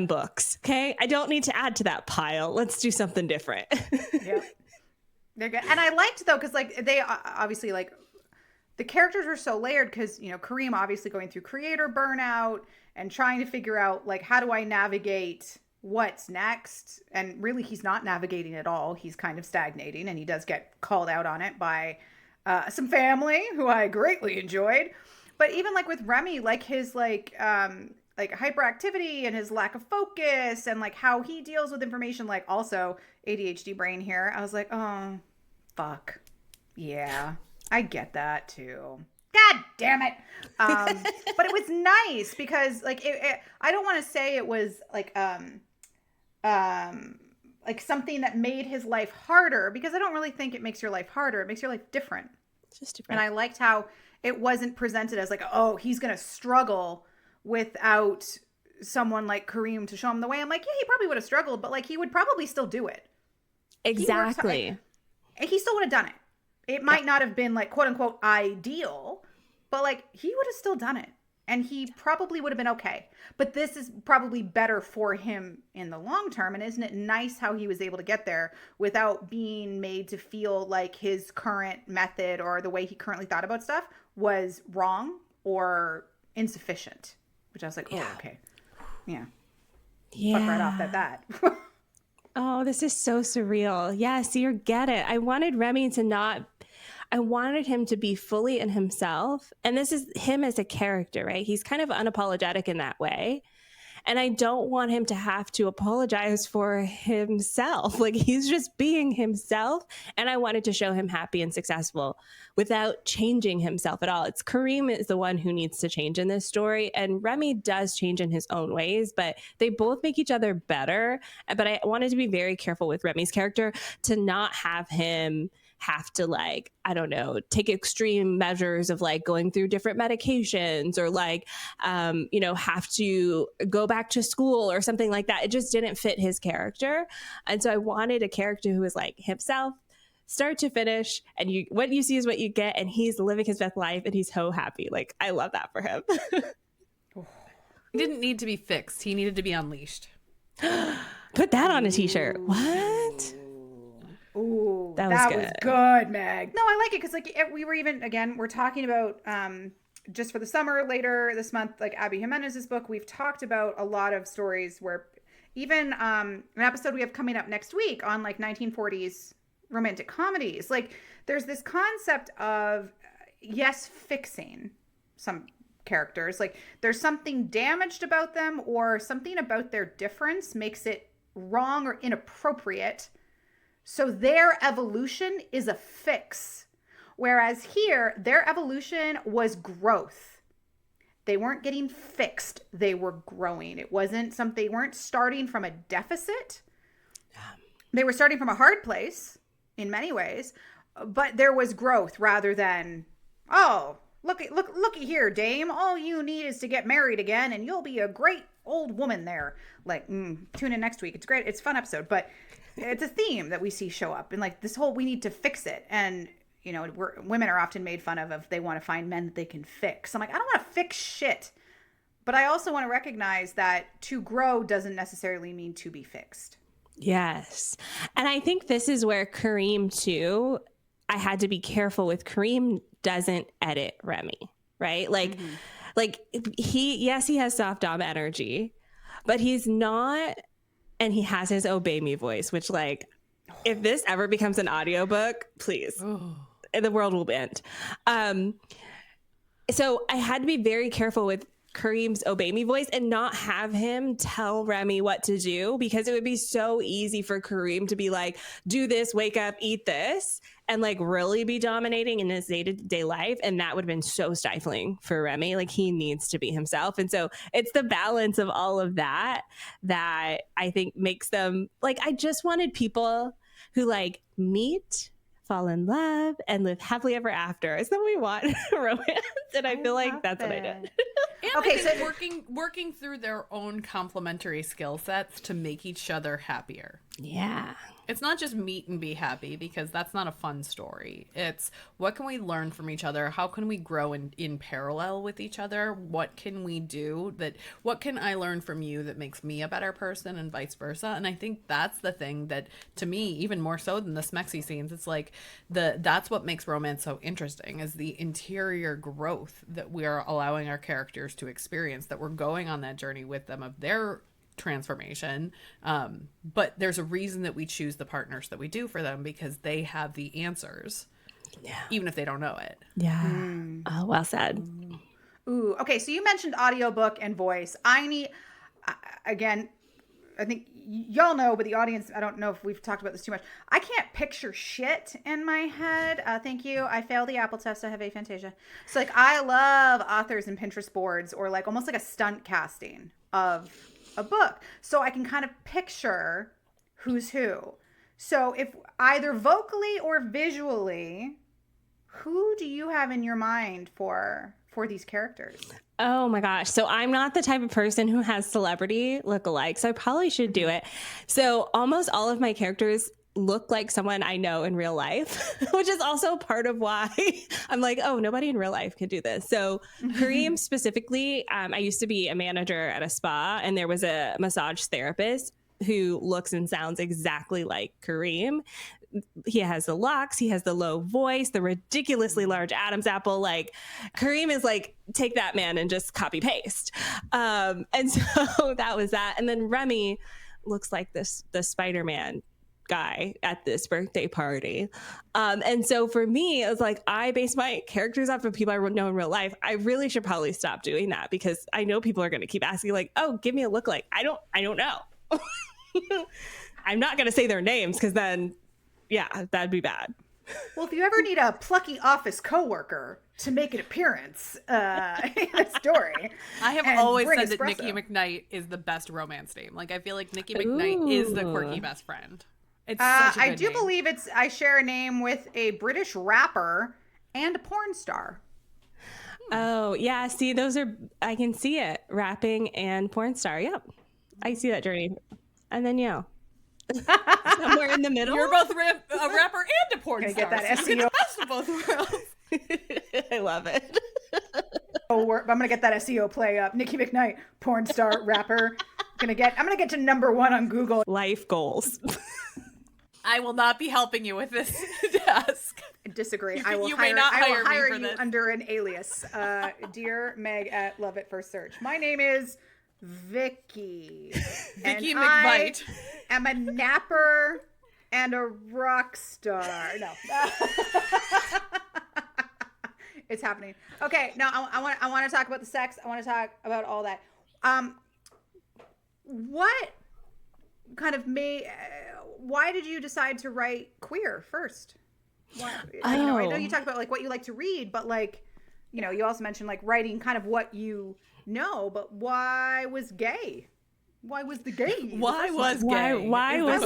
books. Okay, I don't need to add to that pile. Let's do something different. Yeah, they're good. And I liked though, because like they obviously like the characters were so layered, because you know Kareem obviously going through creator burnout and trying to figure out like, how do I navigate what's next? And really he's not navigating at all. He's kind of stagnating, and he does get called out on it by some family who I greatly enjoyed. But even like with Remy, like his like hyperactivity and his lack of focus, and like how he deals with information, like also ADHD brain here. I was like, oh fuck yeah, I get that too. God damn it. But it was nice because like I don't want to say it was like something that made his life harder, because I don't really think it makes your life harder. It makes your life different. Just different. And I liked how it wasn't presented as like, oh, he's going to struggle without someone like Kareem to show him the way, I'm like, yeah, he probably would have struggled, but like he would probably still do it. Exactly. He still would have done it. It might not have been like quote unquote ideal, but like he would have still done it. And he probably would have been okay. But this is probably better for him in the long term. And isn't it nice how he was able to get there without being made to feel like his current method or the way he currently thought about stuff was wrong or insufficient? Which I was like, oh, okay. Yeah. Fuck right off at that. Oh, this is so surreal. Yes, you get it. I wanted Remy to not... I wanted him to be fully in himself. And this is him as a character, right? He's kind of unapologetic in that way. And I don't want him to have to apologize for himself. Like, he's just being himself. And I wanted to show him happy and successful without changing himself at all. It's Kareem is the one who needs to change in this story. And Remy does change in his own ways, but they both make each other better. But I wanted to be very careful with Remy's character to not have him have to, like, I don't know, take extreme measures of like going through different medications or like, have to go back to school or something like that. It just didn't fit his character. And so I wanted a character who was like himself, start to finish, and what you see is what you get, and he's living his best life and he's so happy. Like, I love that for him. He didn't need to be fixed. He needed to be unleashed. Put that on a t-shirt. What? Ooh, that was good, Meg. No, I like it because like we were even, again, we're talking about just for the summer later this month, like Abby Jimenez's book. We've talked about a lot of stories where even an episode we have coming up next week on like 1940s romantic comedies. Like there's this concept of, yes, fixing some characters. Like there's something damaged about them or something about their difference makes it wrong or inappropriate. So their evolution is a fix. Whereas here, their evolution was growth. They weren't getting fixed. They were growing. It wasn't something, they weren't starting from a deficit. They were starting from a hard place in many ways, but there was growth rather than, oh, looky here, dame. All you need is to get married again and you'll be a great old woman there. Like, tune in next week. It's great. It's a fun episode, but it's a theme that we see show up, and like this whole, we need to fix it. And, you know, women are often made fun of if they want to find men that they can fix. I'm like, I don't want to fix shit. But I also want to recognize that to grow doesn't necessarily mean to be fixed. Yes. And I think this is where Kareem too, I had to be careful with. Kareem doesn't edit Remy, right? Like, like he has soft dom energy, but he's not. And he has his obey me voice, which, like, if this ever becomes an audiobook, please, the world will end. So I had to be very careful with Kareem's obey me voice and not have him tell Remy what to do, because it would be so easy for Kareem to be like, do this, wake up, eat this, and like really be dominating in his day-to-day life. And that would have been so stifling for Remy. Like, he needs to be himself. And so it's the balance of all of that that I think makes them, like, I just wanted people who like meet, fall in love, and live happily ever after. Isn't that what we want? Romance. And I feel like that's what I did. And okay, so working through their own complementary skill sets to make each other happier. Yeah. It's not just meet and be happy, because that's not a fun story. It's what can we learn from each other? How can we grow in parallel with each other? What can we do what can I learn from you that makes me a better person, and vice versa? And I think that's the thing that, to me, even more so than the smexy scenes, it's like that's what makes romance so interesting, is the interior growth that we are allowing our characters to experience, that we're going on that journey with them of their transformation, but there's a reason that we choose the partners that we do for them, because they have the answers, even if they don't know it. Oh, well said. Ooh, okay, so you mentioned audiobook and voice. Again, I think y'all know, but the audience, I don't know if we've talked about this too much. I can't picture shit in my head. Thank you. I failed the Apple test. I have aphantasia. So like, I love authors and Pinterest boards, or like almost like a stunt casting of a book, so I can kind of picture who's who. So if either vocally or visually, who do you have in your mind for for these characters? Oh my gosh. So I'm not the type of person who has celebrity lookalikes. So I probably should do it. So almost all of my characters look like someone I know in real life, which is also part of why I'm like, oh, nobody in real life could do this. So Kareem specifically, I used to be a manager at a spa, and there was a massage therapist who looks and sounds exactly like Kareem. He has the locks, he has the low voice, the ridiculously large Adam's apple. Like Kareem is like, take that, man, and just copy paste. And so that was that. And then Remy looks like the Spider-Man guy at this birthday party. And so for me, it was like, I base my characters off of people I know in real life. I really should probably stop doing that, because I know people are going to keep asking like, oh, give me a lookalike. I don't know. I'm not going to say their names, because then, yeah, that'd be bad. Well, if you ever need a plucky office coworker to make an appearance in a story, I have always said that Nikki McKnight is the best romance name. Like, I feel like Nikki McKnight is the quirky best friend. It's such a good I do name. believe I share a name with a British rapper and a porn star. Oh, yeah. See, I can see it. Rapping and porn star. Yep. I see that journey. And then, somewhere in the middle. You're both a rapper and a porn star. Get that SEO. SEO. You get the best of both worlds. I love it. I'm gonna get that SEO play up. Nikki McKnight, porn star, rapper. I'm gonna get to #1 on Google. Life goals. I will not be helping you with this task. I disagree. I will hire you under an alias. Dear Meg at Love at First Search. My name is Vicky. Vicky McVite. I am a napper and a rock star. No. It's happening. Okay, no, I want to talk about the sex. I want to talk about all that. What kind of why did you decide to write queer first? I know you talked about like what you like to read, but like, you also mentioned like writing kind of what you know, but why was gay? Why was the gay? Why was gay? Why was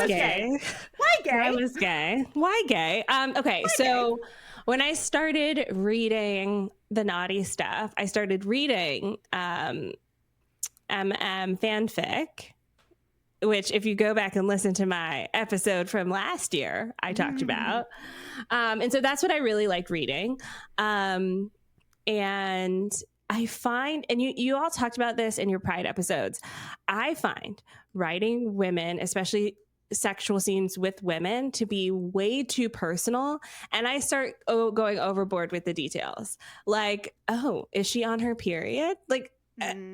gay? Why gay? Okay, so when I started reading the naughty stuff, I started reading fanfic, which if you go back and listen to my episode from last year, I talked about. And so that's what I really liked reading. And I find, and you all talked about this in your Pride episodes, I find writing women, especially sexual scenes with women, to be way too personal. And I start going overboard with the details. Like, oh, is she on her period? Like,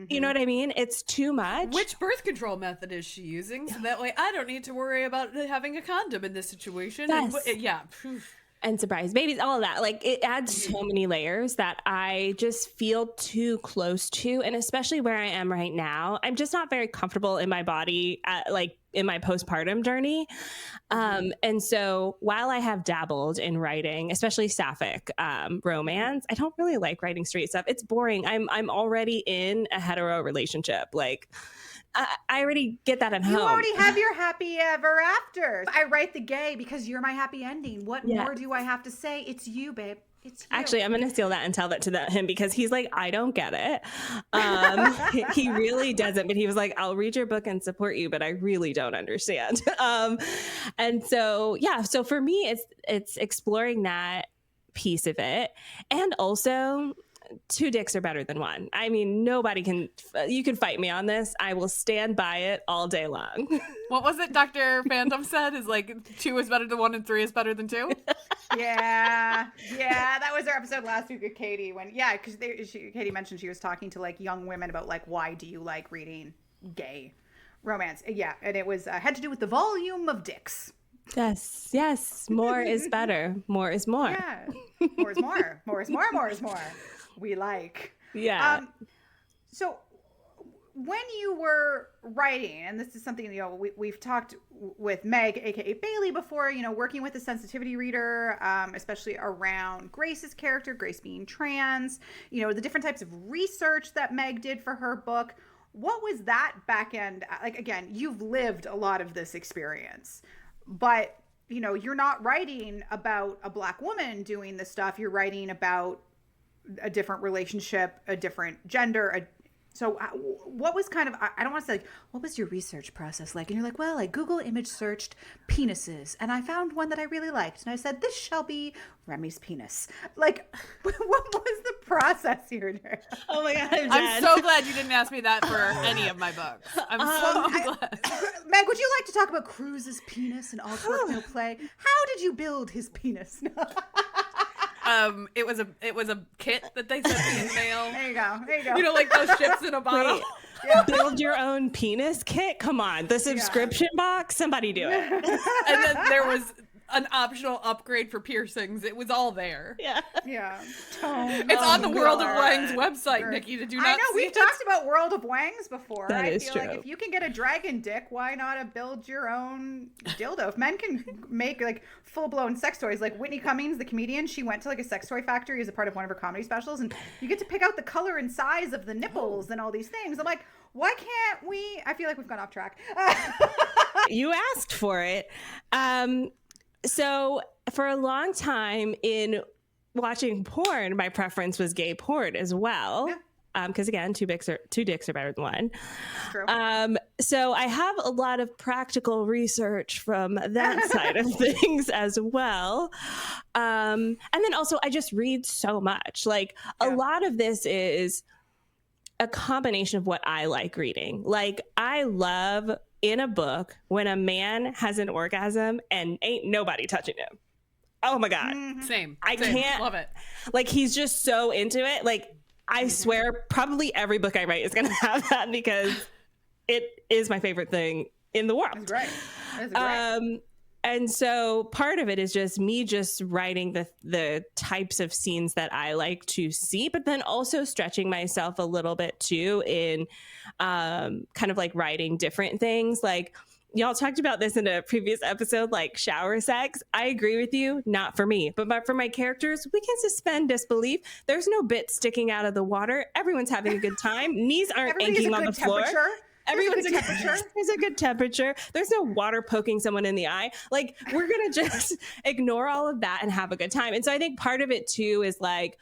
you know what I mean? It's too much. Which birth control method is she using? So that way I don't need to worry about having a condom in this situation. Yes. And and surprise babies, all of that. Like, it adds so many layers that I just feel too close to. And especially where I am right now, I'm just not very comfortable in my body, in my postpartum journey. And so while I have dabbled in writing, especially sapphic romance, I don't really like writing straight stuff. It's boring. I'm already in a hetero relationship. Like, I already get that at home. You already have your happy ever after. I write the gay because you're my happy ending. What more do I have to say? It's you, babe. It's you. Actually, I'm going to steal that and tell that to him, because he's like, I don't get it. He really doesn't. But he was like, I'll read your book and support you, but I really don't understand. And so, so for me, it's exploring that piece of it. And also, 2 dicks are better than 1. I mean, you can fight me on this. I will stand by it all day long. What was it Dr. Phantom said? Is like 2 is better than 1 and 3 is better than 2? Yeah, that was our episode last week with Katie because Katie mentioned she was talking to like young women about like, why do you like reading gay romance? Yeah, and it was had to do with the volume of dicks. Yes. More is better. More is more. Yeah, more is more. More is more. More is more. We like. Yeah. So when you were writing, and this is something, we've talked with Meg, aka Bailey, before, working with a sensitivity reader, especially around Grace's character, Grace being trans, the different types of research that Meg did for her book. What was that back end? Like, again, you've lived a lot of this experience, but, you're not writing about a Black woman doing this stuff. You're writing about a different relationship, a different gender, so what was kind of, I don't want to say like, what was your research process like? And you're like, well, I Google image searched penises and I found one that I really liked. And I said, this shall be Remy's penis. Like, what was the process here, Andréa? Oh my God, I'm so glad you didn't ask me that for any of my books. I'm so glad. Meg, would you like to talk about Cruz's penis and all twerk no play? How did you build his penis? It was a kit that they sent me in mail. There you go. There you go. You know, like those ships in a bottle. Wait, yeah. Build your own penis kit? Come on. The subscription box? Somebody do it. And then there was an optional upgrade for piercings. It was all there. Yeah. Yeah. It's on the World of Wang's website, Nikki. Did you not I know, see we've talked about World of Wangs before. That I is feel true. like if you can get a dragon dick, why not build your own dildo? If men can make like full-blown sex toys, like Whitney Cummings, the comedian, she went to like a sex toy factory as a part of one of her comedy specials, and you get to pick out the color and size of the nipples and all these things. I'm like, why can't we? I feel like we've gone off track. You asked for it. So for a long time in watching porn, my preference was gay porn as well. Yeah. Because again, two dicks are better than one. True. So I have a lot of practical research from that side of things as well. And then also I just read so much. Like a lot of this is a combination of what I like reading. Like I love in a book when a man has an orgasm and ain't nobody touching him. Oh my God. Same. I can't love it. Like he's just so into it. Like I swear probably every book I write is going to have that because it is my favorite thing in the world. That's right. That's great. And so part of it is just me just writing the types of scenes that I like to see, but then also stretching myself a little bit too in kind of like writing different things. Like y'all talked about this in a previous episode, like shower sex. I agree with you, not for me, but for my characters, we can suspend disbelief. There's no bit sticking out of the water. Everyone's having a good time. Knees aren't aching on the floor. Everyone's a good temperature. There's a good temperature. There's no water poking someone in the eye. Like we're going to just ignore all of that and have a good time. And so I think part of it too is like,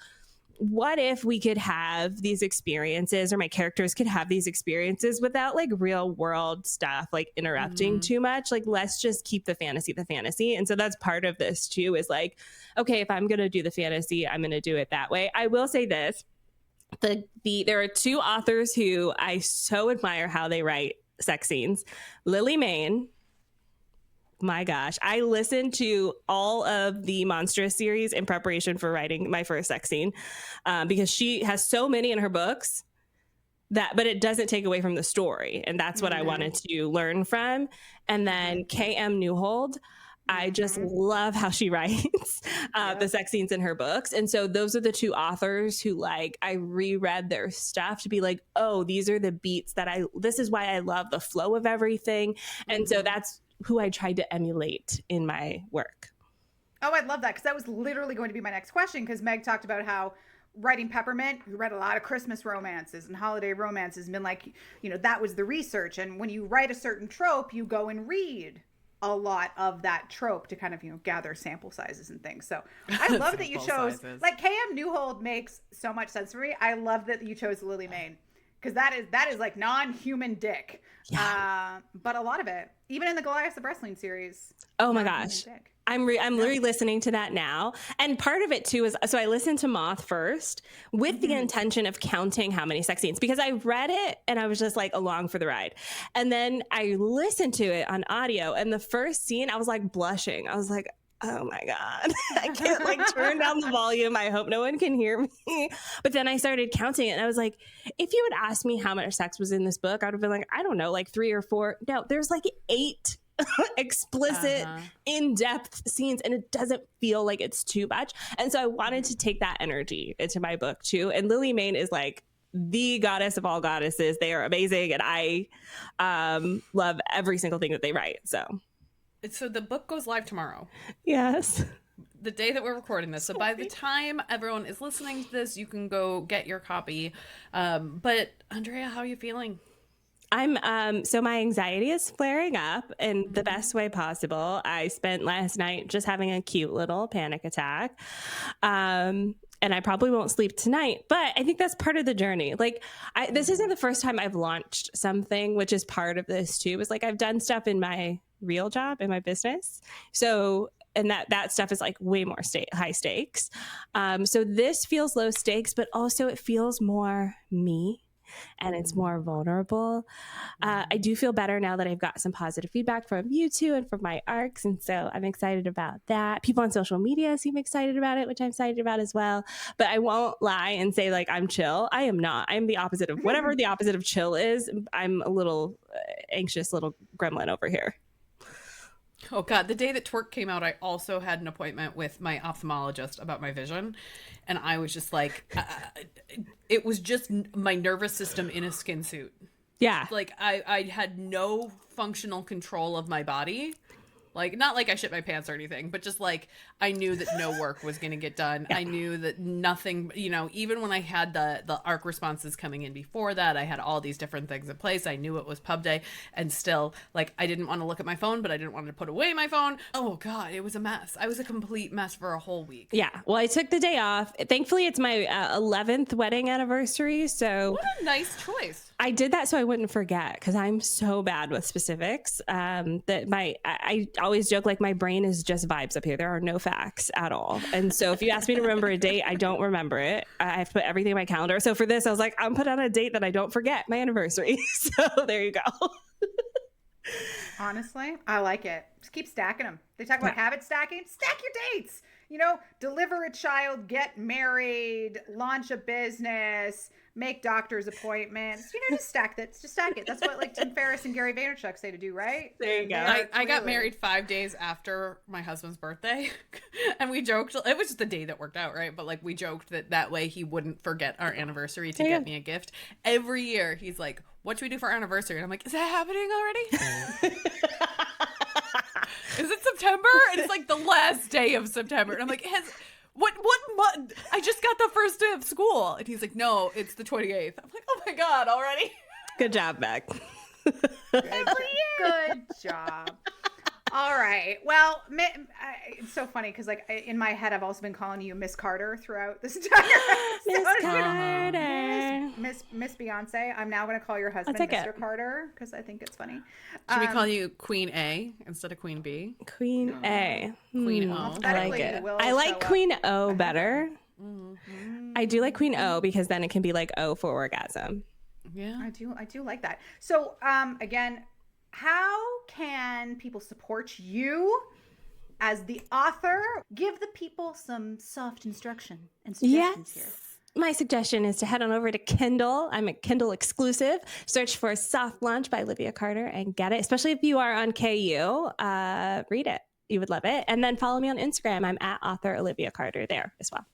what if we could have these experiences or my characters could have these experiences without like real world stuff, like interrupting too much. Like, let's just keep the fantasy. And so that's part of this too is like, okay, if I'm going to do the fantasy, I'm going to do it that way. I will say this. There are two authors who I so admire how they write sex scenes. Lily Mayne. My gosh, I listened to all of the Monstrous series in preparation for writing my first sex scene because she has so many in her books but it doesn't take away from the story. And that's what I wanted to learn from. And then K.M. Newhold. I just love how she writes the sex scenes in her books. And so those are the two authors who like, I reread their stuff to be like, oh, these are the beats this is why I love the flow of everything. And so that's who I tried to emulate in my work. Oh, I love that. Because that was literally going to be my next question. Because Meg talked about how writing Peppermint, you read a lot of Christmas romances and holiday romances and been like, you know, that was the research. And when you write a certain trope, you go and read a lot of that trope to kind of, you know, gather sample sizes and things. So I love that you chose like K.M. Newhold makes so much sense for me. I love that you chose Lily Mayne because that is like non-human dick. Yeah. But a lot of it, even in the Goliath the Wrestling series. Oh my gosh. I'm re-listening to that now. And part of it too is, so I listened to Moth first with the intention of counting how many sex scenes, because I read it and I was just like along for the ride. And then I listened to it on audio and the first scene, I was like blushing. I was like, oh my God, I can't like turn down the volume. I hope no one can hear me. But then I started counting it and I was like, if you had asked me how much sex was in this book, I would have been like, I don't know, like 3 or 4. No, there's like 8 explicit in-depth scenes and it doesn't feel like it's too much. And so I wanted to take that energy into my book too. And Lily Mayne is like the goddess of all goddesses. They are amazing and I love every single thing that they write. So the book goes live tomorrow. Yes. The day that we're recording this. So by the time everyone is listening to this, you can go get your copy. But Andréa, how are you feeling? I'm so my anxiety is flaring up in the best way possible. I spent last night just having a cute little panic attack. and I probably won't sleep tonight, but I think that's part of the journey. Like this isn't the first time I've launched something, which is part of this too. Is like I've done stuff in my real job, in my business. So, and that stuff is like way more high stakes. So this feels low stakes, but also it feels more me. And it's more vulnerable. I do feel better now that I've got some positive feedback from you two and from my arcs. And so I'm excited about that. People on social media seem excited about it, which I'm excited about as well. But I won't lie and say like I'm chill. I am not. I'm the opposite of whatever the opposite of chill is. I'm a little anxious little gremlin over here. Oh God, the day that Twerk came out, I also had an appointment with my ophthalmologist about my vision. And I was just like, it was just my nervous system in a skin suit. Yeah. Like I had no functional control of my body. Like, not like I shit my pants or anything, but just like I knew that no work was going to get done. Yeah. I knew that nothing, you know, even when I had the ARC responses coming in before that, I had all these different things in place. I knew it was pub day, and still, like, I didn't want to look at my phone, but I didn't want to put away my phone. Oh God, it was a mess. I was a complete mess for a whole week. Yeah. Well, I took the day off. Thankfully, it's my 11th wedding anniversary. So what a nice choice. I did that so I wouldn't forget, because I'm so bad with specifics that I always joke like my brain is just vibes up here. There are no facts at all. And so if you ask me to remember a date, I don't remember it. I have to put everything in my calendar. So for this, I was like, I'm put on a date that I don't forget, my anniversary. So there you go. Honestly, I like it. Just keep stacking them. They talk about habit stacking. Stack your dates. You know, deliver a child, get married, launch a business, make doctor's appointments. You know, just stack that. Just stack it. That's what like Tim Ferriss and Gary Vaynerchuk say to do, right? There you go. I got married 5 days after my husband's birthday, and we joked. It was just the day that worked out, right? But like we joked that way he wouldn't forget our anniversary to get me a gift. Every year he's like, "What should we do for our anniversary?" And I'm like, "Is that happening already?" Is it September? And it's like the last day of September. And I'm like, what month? I just got the first day of school. And he's like, no, it's the 28th. I'm like, oh my God, already? Good job, Beck. Good job. All right. Well, it's so funny because, like, in my head, I've also been calling you Miss Carter throughout this entire Miss Carter. Miss Beyonce. I'm now going to call your husband Mr. Carter because I think it's funny. Should we call you Queen A instead of Queen B? Queen A. Queen O. I like it. I like Queen O better. Mm-hmm. I do like Queen O because then it can be like O for orgasm. Yeah. I do like that. So, again, how can people support you as the author? Give the people some soft instruction and suggestions here. My suggestion is to head on over to Kindle. I'm a Kindle exclusive. Search for Soft Launch by Olivia Carter and get it. Especially if you are on KU, read it. You would love it. And then follow me on Instagram. I'm at author Olivia Carter there as well.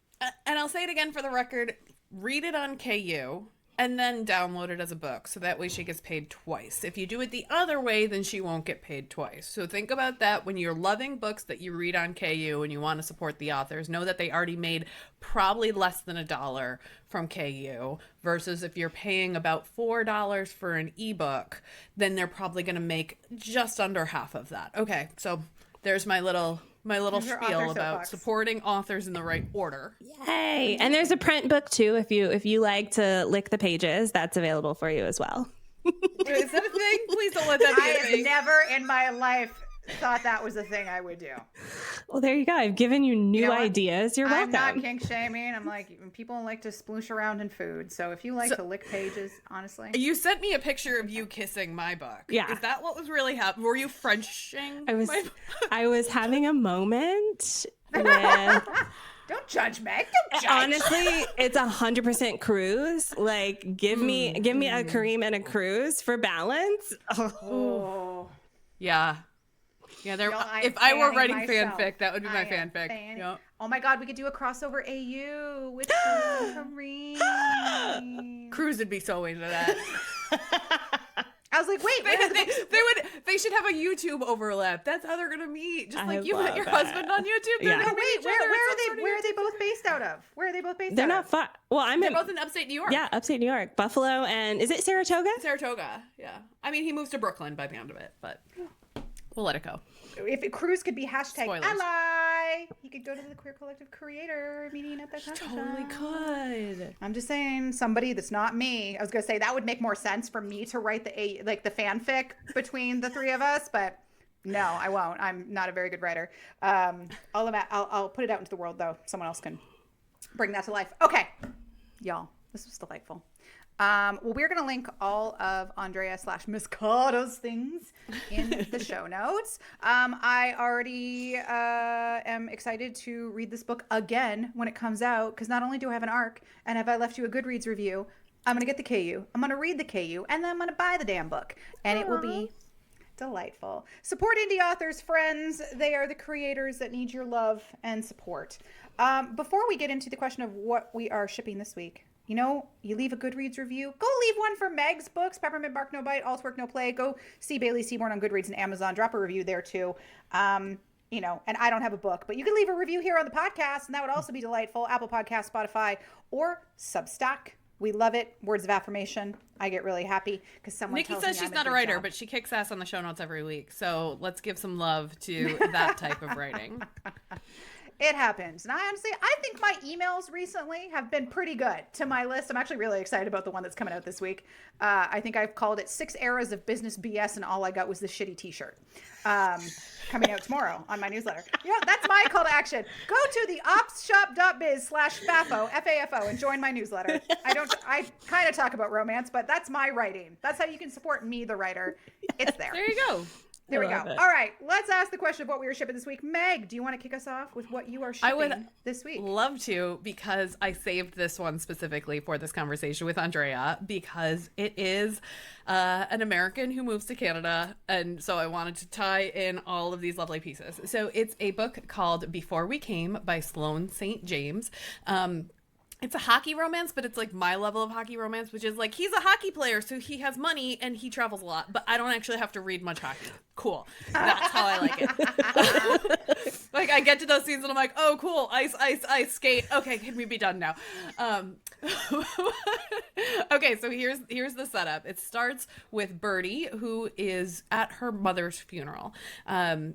And I'll say it again for the record. Read it on KU. And then download it as a book, so that way she gets paid twice. If you do it the other way, then she won't get paid twice. So think about that when you're loving books that you read on KU and you want to support the authors. Know that they already made probably less than $1 from KU, versus if you're paying about $4 for an ebook, then they're probably going to make just under half of that. Okay, so there's my little spiel about supporting authors in the right order. Yay! And there's a print book too. If you like to lick the pages, that's available for you as well. Is that a thing? Please don't let that be a thing. I have never in my life thought that was a thing I would do. Well, there you go. I've given you new ideas. You're welcome. I'm not kink shaming. I'm like, people like to sploosh around in food. So if you like to lick pages, honestly. You sent me a picture of you kissing my book. Yeah. Is that what was really happening? Were you Frenching my book? I was having a moment with... Don't judge, Meg. Don't judge. Honestly, it's 100% cruise. Like, give me a Kareem and a cruise for balance. Oh. Yeah. Yeah, if I were writing fanfic, that would be my fanfic. Yep. Oh my God, we could do a crossover AU with Kareem. Cruz would be so into that. I was like, wait, they should have a YouTube overlap. That's how they're gonna meet. Just like you met your husband on YouTube. Yeah. No, wait, where are they both based out of? Where are they both based? They're not far. Well, they're both in upstate New York. Yeah, upstate New York, Buffalo, and is it Saratoga? Saratoga. Yeah. I mean, he moves to Brooklyn by the end of it, but we'll let it go. If Cruz could be hashtag Spoilers. ally. say he could go to the Queer Collective creator meeting at the totally could. I'm just saying, somebody that's not me. I was gonna say that would make more sense for me to write the fanfic between the three of us, but no, I won't. I'm not a very good writer. I'll put it out into the world though. Someone else can bring that to life. Okay, y'all, this was delightful. Well, we're going to link all of Andrea/Miss Carter's things in the show notes. I already am excited to read this book again when it comes out, because not only do I have an ARC, and have I left you a Goodreads review, I'm going to get the KU, I'm going to read the KU, and then I'm going to buy the damn book. And it will be delightful. Support indie authors, friends. They are the creators that need your love and support. Before we get into the question of what we are shipping this week, you know, you leave a Goodreads review. Go leave one for Meg's books, Peppermint Bark No Bite, All's Work No Play. Go see Bailey Seaborn on Goodreads and Amazon. Drop a review there too. You know, and I don't have a book, but you can leave a review here on the podcast, and that would also be delightful. Apple Podcasts, Spotify, or Substack. We love it. Words of affirmation. I get really happy because someone Nikki tells says me she's I'm not a good writer, job. but she kicks ass on the show notes every week. So let's give some love to that type of writing. It happens. And I think my emails recently have been pretty good to my list. I'm actually really excited about the one that's coming out this week. I think I've called it 6 Eras of Business BS, and all I got was this shitty t-shirt. Coming out tomorrow on my newsletter. You know, that's my call to action. Go to the opsshop.biz/FAFO, FAFO, and join my newsletter. I kind of talk about romance, but that's my writing. That's how you can support me, the writer. It's there. There you go. There we go. All right, let's ask the question of what we were shipping this week. Meg, do you want to kick us off with what you are shipping this week? Love to, because I saved this one specifically for this conversation with Andrea, because it is an American who moves to Canada, and so I wanted to tie in all of these lovely pieces. So it's a book called Before We Came by Sloane St. James. It's a hockey romance, but it's like my level of hockey romance, which is like, he's a hockey player, so he has money and he travels a lot, but I don't actually have to read much hockey. Cool. That's how I like it. Like, I get to those scenes and I'm like, oh, cool. Ice, skate. Okay, can we be done now? Okay, so here's the setup. It starts with Birdie, who is at her mother's funeral. And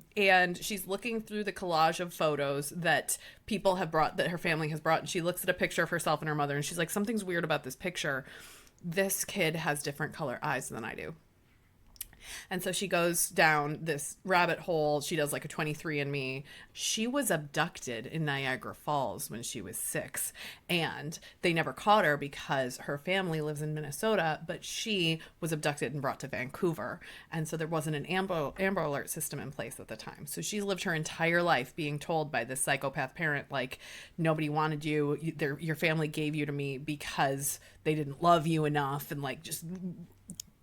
she's looking through the collage of photos that people have brought, that her family has brought. And she looks at a picture of herself and her mother, and she's like, something's weird about this picture. This kid has different color eyes than I do. And so she goes down this rabbit hole. She does like a 23andMe. She was abducted in Niagara Falls when she was 6, and they never caught her because her family lives in Minnesota, but she was abducted and brought to Vancouver. And so there wasn't an Amber Alert system in place at the time. So she's lived her entire life being told by this psychopath parent, like, nobody wanted you. Your family gave you to me because they didn't love you enough, and like just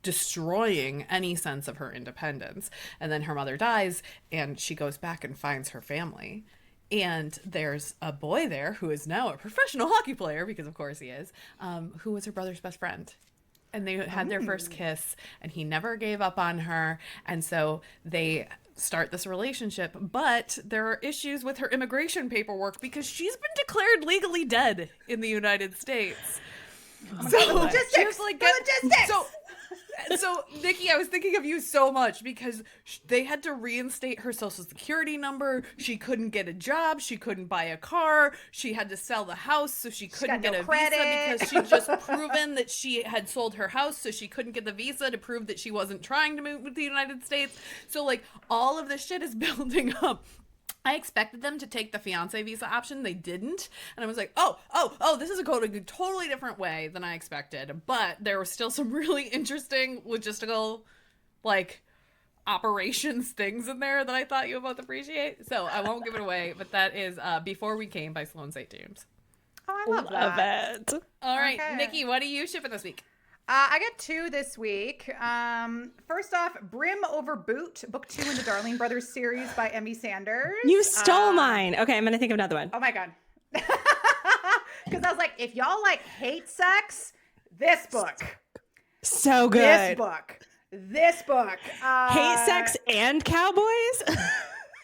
destroying any sense of her independence. And then her mother dies, and she goes back and finds her family. And there's a boy there who is now a professional hockey player, because of course he is, who was her brother's best friend. And they had their first kiss, and he never gave up on her. And so they start this relationship, but there are issues with her immigration paperwork because she's been declared legally dead in the United States. So logistics. So, Nikki, I was thinking of you so much because they had to reinstate her social security number. She couldn't get a job. She couldn't buy a car. She had to sell the house, so she couldn't get a visa because she'd just proven that she had sold her house, so she couldn't get the visa to prove that she wasn't trying to move to the United States. So, like, all of this shit is building up. I expected them to take the fiance visa option. They didn't. And I was like, oh, this is going a totally different way than I expected. But there was still some really interesting logistical, like, operations things in there that I thought you would both appreciate. So I won't give it away, but that is Before We Came by Sloane St. James. Oh, I love that. All right, okay. Nikki, what are you shipping this week? I got 2 this week. First off, Brim Over Boot, book 2 in the Darling Brothers series by Emmy Sanders. You stole mine. Okay, I'm going to think of another one. Oh my God. Because I was like, if y'all like hate sex, this book. So good. This book. Hate sex and cowboys?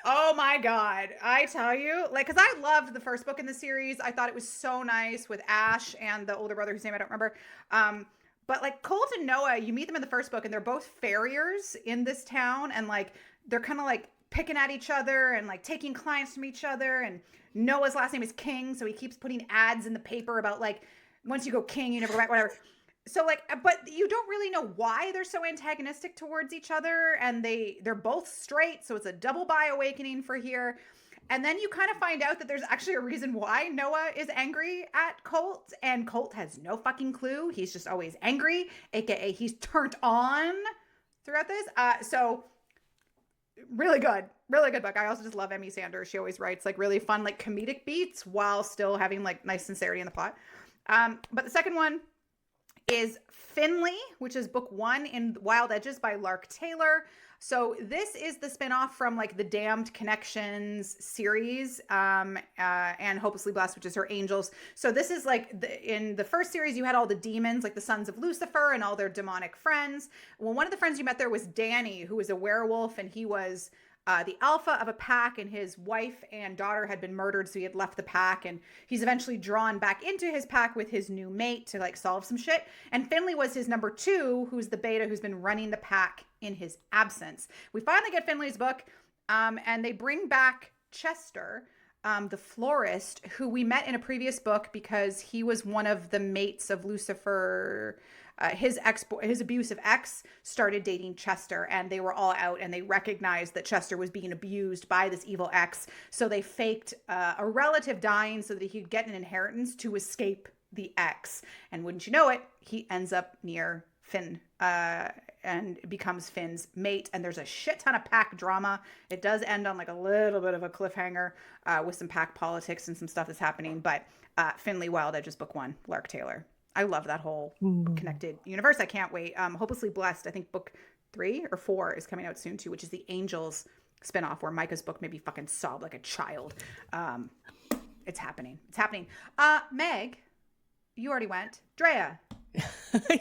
Oh my God. I tell you, like, because I loved the first book in the series. I thought it was so nice with Ash and the older brother whose name I don't remember. But like Colt and Noah, you meet them in the first book and they're both farriers in this town. And like, they're kind of like picking at each other and like taking clients from each other. And Noah's last name is King, so he keeps putting ads in the paper about like, once you go King, you never go back, whatever. So like, but you don't really know why they're so antagonistic towards each other. And they're both straight. So it's a double bi awakening for here. And then you kind of find out that there's actually a reason why Noah is angry at Colt, and Colt has no fucking clue. He's just always angry, aka he's turned on throughout this. So really good book. I also just love Emmy Sanders. She always writes like really fun, like comedic beats while still having like nice sincerity in the plot. But the second one is Finley, which is book 1 in Wild Edges by Lark Taylor. So this is the spinoff from like the Damned Connections series, and Hopelessly Blessed, which is her angels. So this is like in the first series, you had all the demons, like the sons of Lucifer and all their demonic friends. Well, one of the friends you met there was Danny, who was a werewolf, and he was the alpha of a pack, and his wife and daughter had been murdered, so he had left the pack, and he's eventually drawn back into his pack with his new mate to like solve some shit. And Finley was his number 2, who's the beta, who's been running the pack in his absence. We finally get Finley's book, and they bring back Chester, the florist, who we met in a previous book because he was one of the mates of Lucifer. His abusive ex started dating Chester, and they were all out, and they recognized that Chester was being abused by this evil ex. So they faked a relative dying so that he could get an inheritance to escape the ex. And wouldn't you know it, he ends up near Finn and becomes Finn's mate. And there's a shit ton of pack drama. It does end on like a little bit of a cliffhanger with some pack politics and some stuff that's happening. But Finley Wild Edges book 1, Lark Taylor. I love that whole connected universe. I can't wait. Hopelessly Blessed, I think book 3 or 4 is coming out soon too, which is the Angels spinoff where Micah's book made me fucking sob like a child. It's happening. It's happening. Meg, you already went. Drea.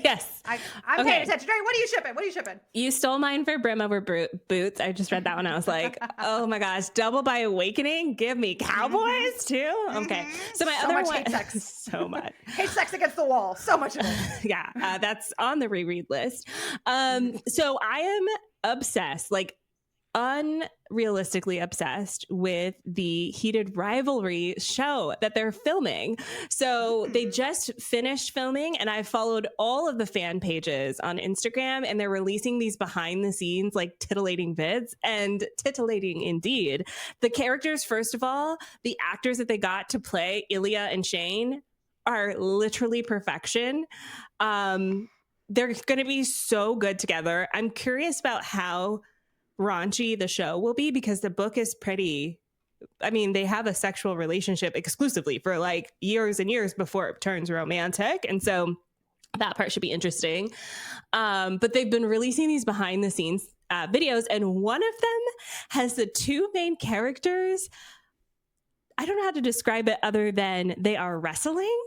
Yes. I'm paying attention. Drea, what are you shipping? What are you shipping? You stole mine for Brim Over Boots. I just read that one. I was like, oh my gosh, Double by Awakening. Give me cowboys too. Okay. So my other one. Hate sex. So much. Hate sex against the wall. So much of it. Yeah. That's on the reread list. So I am obsessed, like unrealistically obsessed with the Heated Rivalry show that they're filming. So they just finished filming, and I followed all of the fan pages on Instagram, and they're releasing these behind the scenes, like titillating vids, and titillating indeed. The characters, first of all, the actors that they got to play Ilya and Shane are literally perfection. They're going to be so good together. I'm curious about how raunchy the show will be, because the book is pretty, I mean, they have a sexual relationship exclusively for like years and years before it turns romantic. And so that part should be interesting. But they've been releasing these behind the scenes videos, and one of them has the 2 main characters. I don't know how to describe it other than they are wrestling.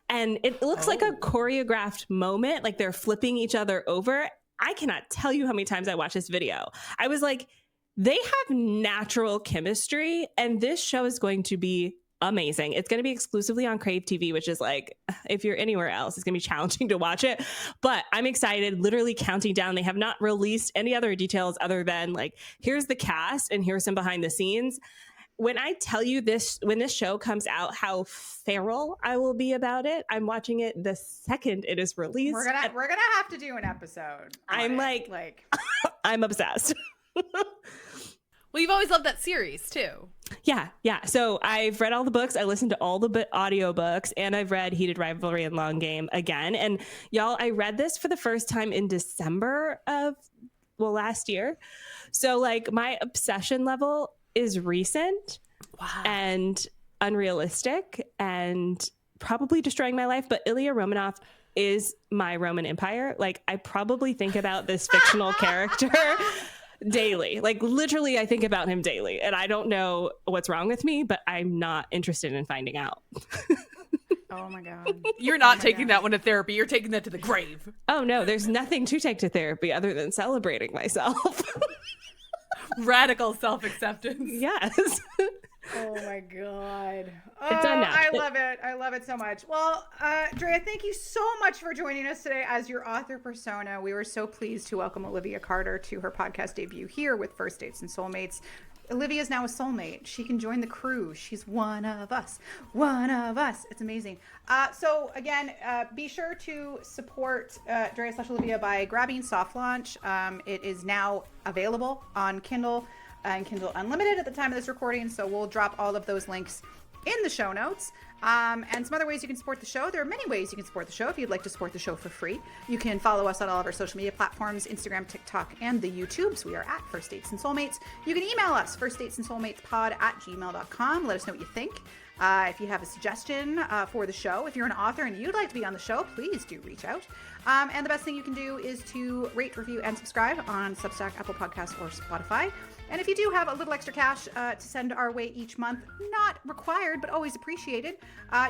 And it looks like a choreographed moment, like they're flipping each other over. I cannot tell you how many times I watched this video. I was like, they have natural chemistry, and this show is going to be amazing. It's going to be exclusively on Crave TV, which is like, if you're anywhere else, it's going to be challenging to watch it. But I'm excited, literally counting down. They have not released any other details other than like, here's the cast and here's some behind the scenes. When I tell you this, when this show comes out, how feral I will be about it. I'm watching it the second it is released. We're gonna have to do an episode. I'm like I'm obsessed. Well, you've always loved that series too. Yeah. So I've read all the books. I listened to all the audiobooks, and I've read Heated Rivalry and Long Game again. And y'all, I read this for the first time in December of last year. So like my obsession level is recent and unrealistic and probably destroying my life. But Ilya Romanov is my Roman Empire. Like, I probably think about this fictional character daily. Like, literally, I think about him daily. And I don't know what's wrong with me, but I'm not interested in finding out. Oh my God. You're not taking that one to therapy. You're taking that to the grave. Oh no, there's nothing to take to therapy other than celebrating myself. Radical self-acceptance. Yes. Oh my God. It's done now. I love it. I love it so much. Well, Andréa, thank you so much for joining us today as your author persona. We were so pleased to welcome Olivia Carter to her podcast debut here with First Dates and Soulmates. Olivia is now a soulmate. She can join the crew. She's one of us. One of us. It's amazing. So again, be sure to support Andréa/Olivia by grabbing Soft Launch. It is now available on Kindle and Kindle Unlimited at the time of this recording. So we'll drop all of those links in the show notes. And some other ways you can support the show. There are many ways you can support the show if you'd like to support the show for free. You can follow us on all of our social media platforms, Instagram, TikTok, and the YouTubes. We are at First Dates and Soulmates. You can email us, firstdatesandsoulmatespod@gmail.com. Let us know what you think. If you have a suggestion for the show, if you're an author and you'd like to be on the show, please do reach out. And the best thing you can do is to rate, review, and subscribe on Substack, Apple Podcasts, or Spotify. And if you do have a little extra cash to send our way each month, not required, but always appreciated,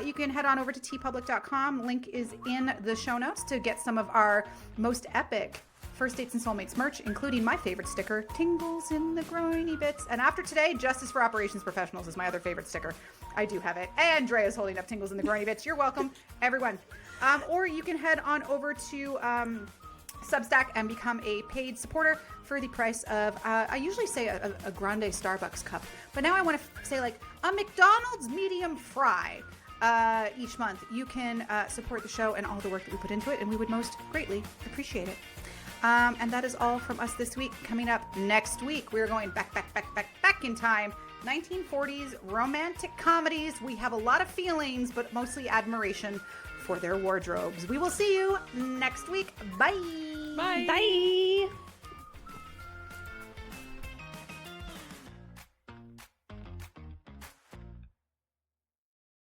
you can head on over to tpublic.com. Link is in the show notes to get some of our most epic First Dates and Soulmates merch, including my favorite sticker, Tingles in the Groiny Bits. And after today, Justice for Operations Professionals is my other favorite sticker. I do have it. And Andréa is holding up Tingles in the Groiny Bits. You're welcome, everyone. Or you can head on over to Substack and become a paid supporter for the price of, I usually say a grande Starbucks cup, but now I want to say like a McDonald's medium fry each month. You can support the show and all the work that we put into it, and we would most greatly appreciate it. And that is all from us this week. Coming up next week, we're going back in time. 1940s romantic comedies. We have a lot of feelings, but mostly admiration for their wardrobes. We will see you next week. Bye. Bye. Bye.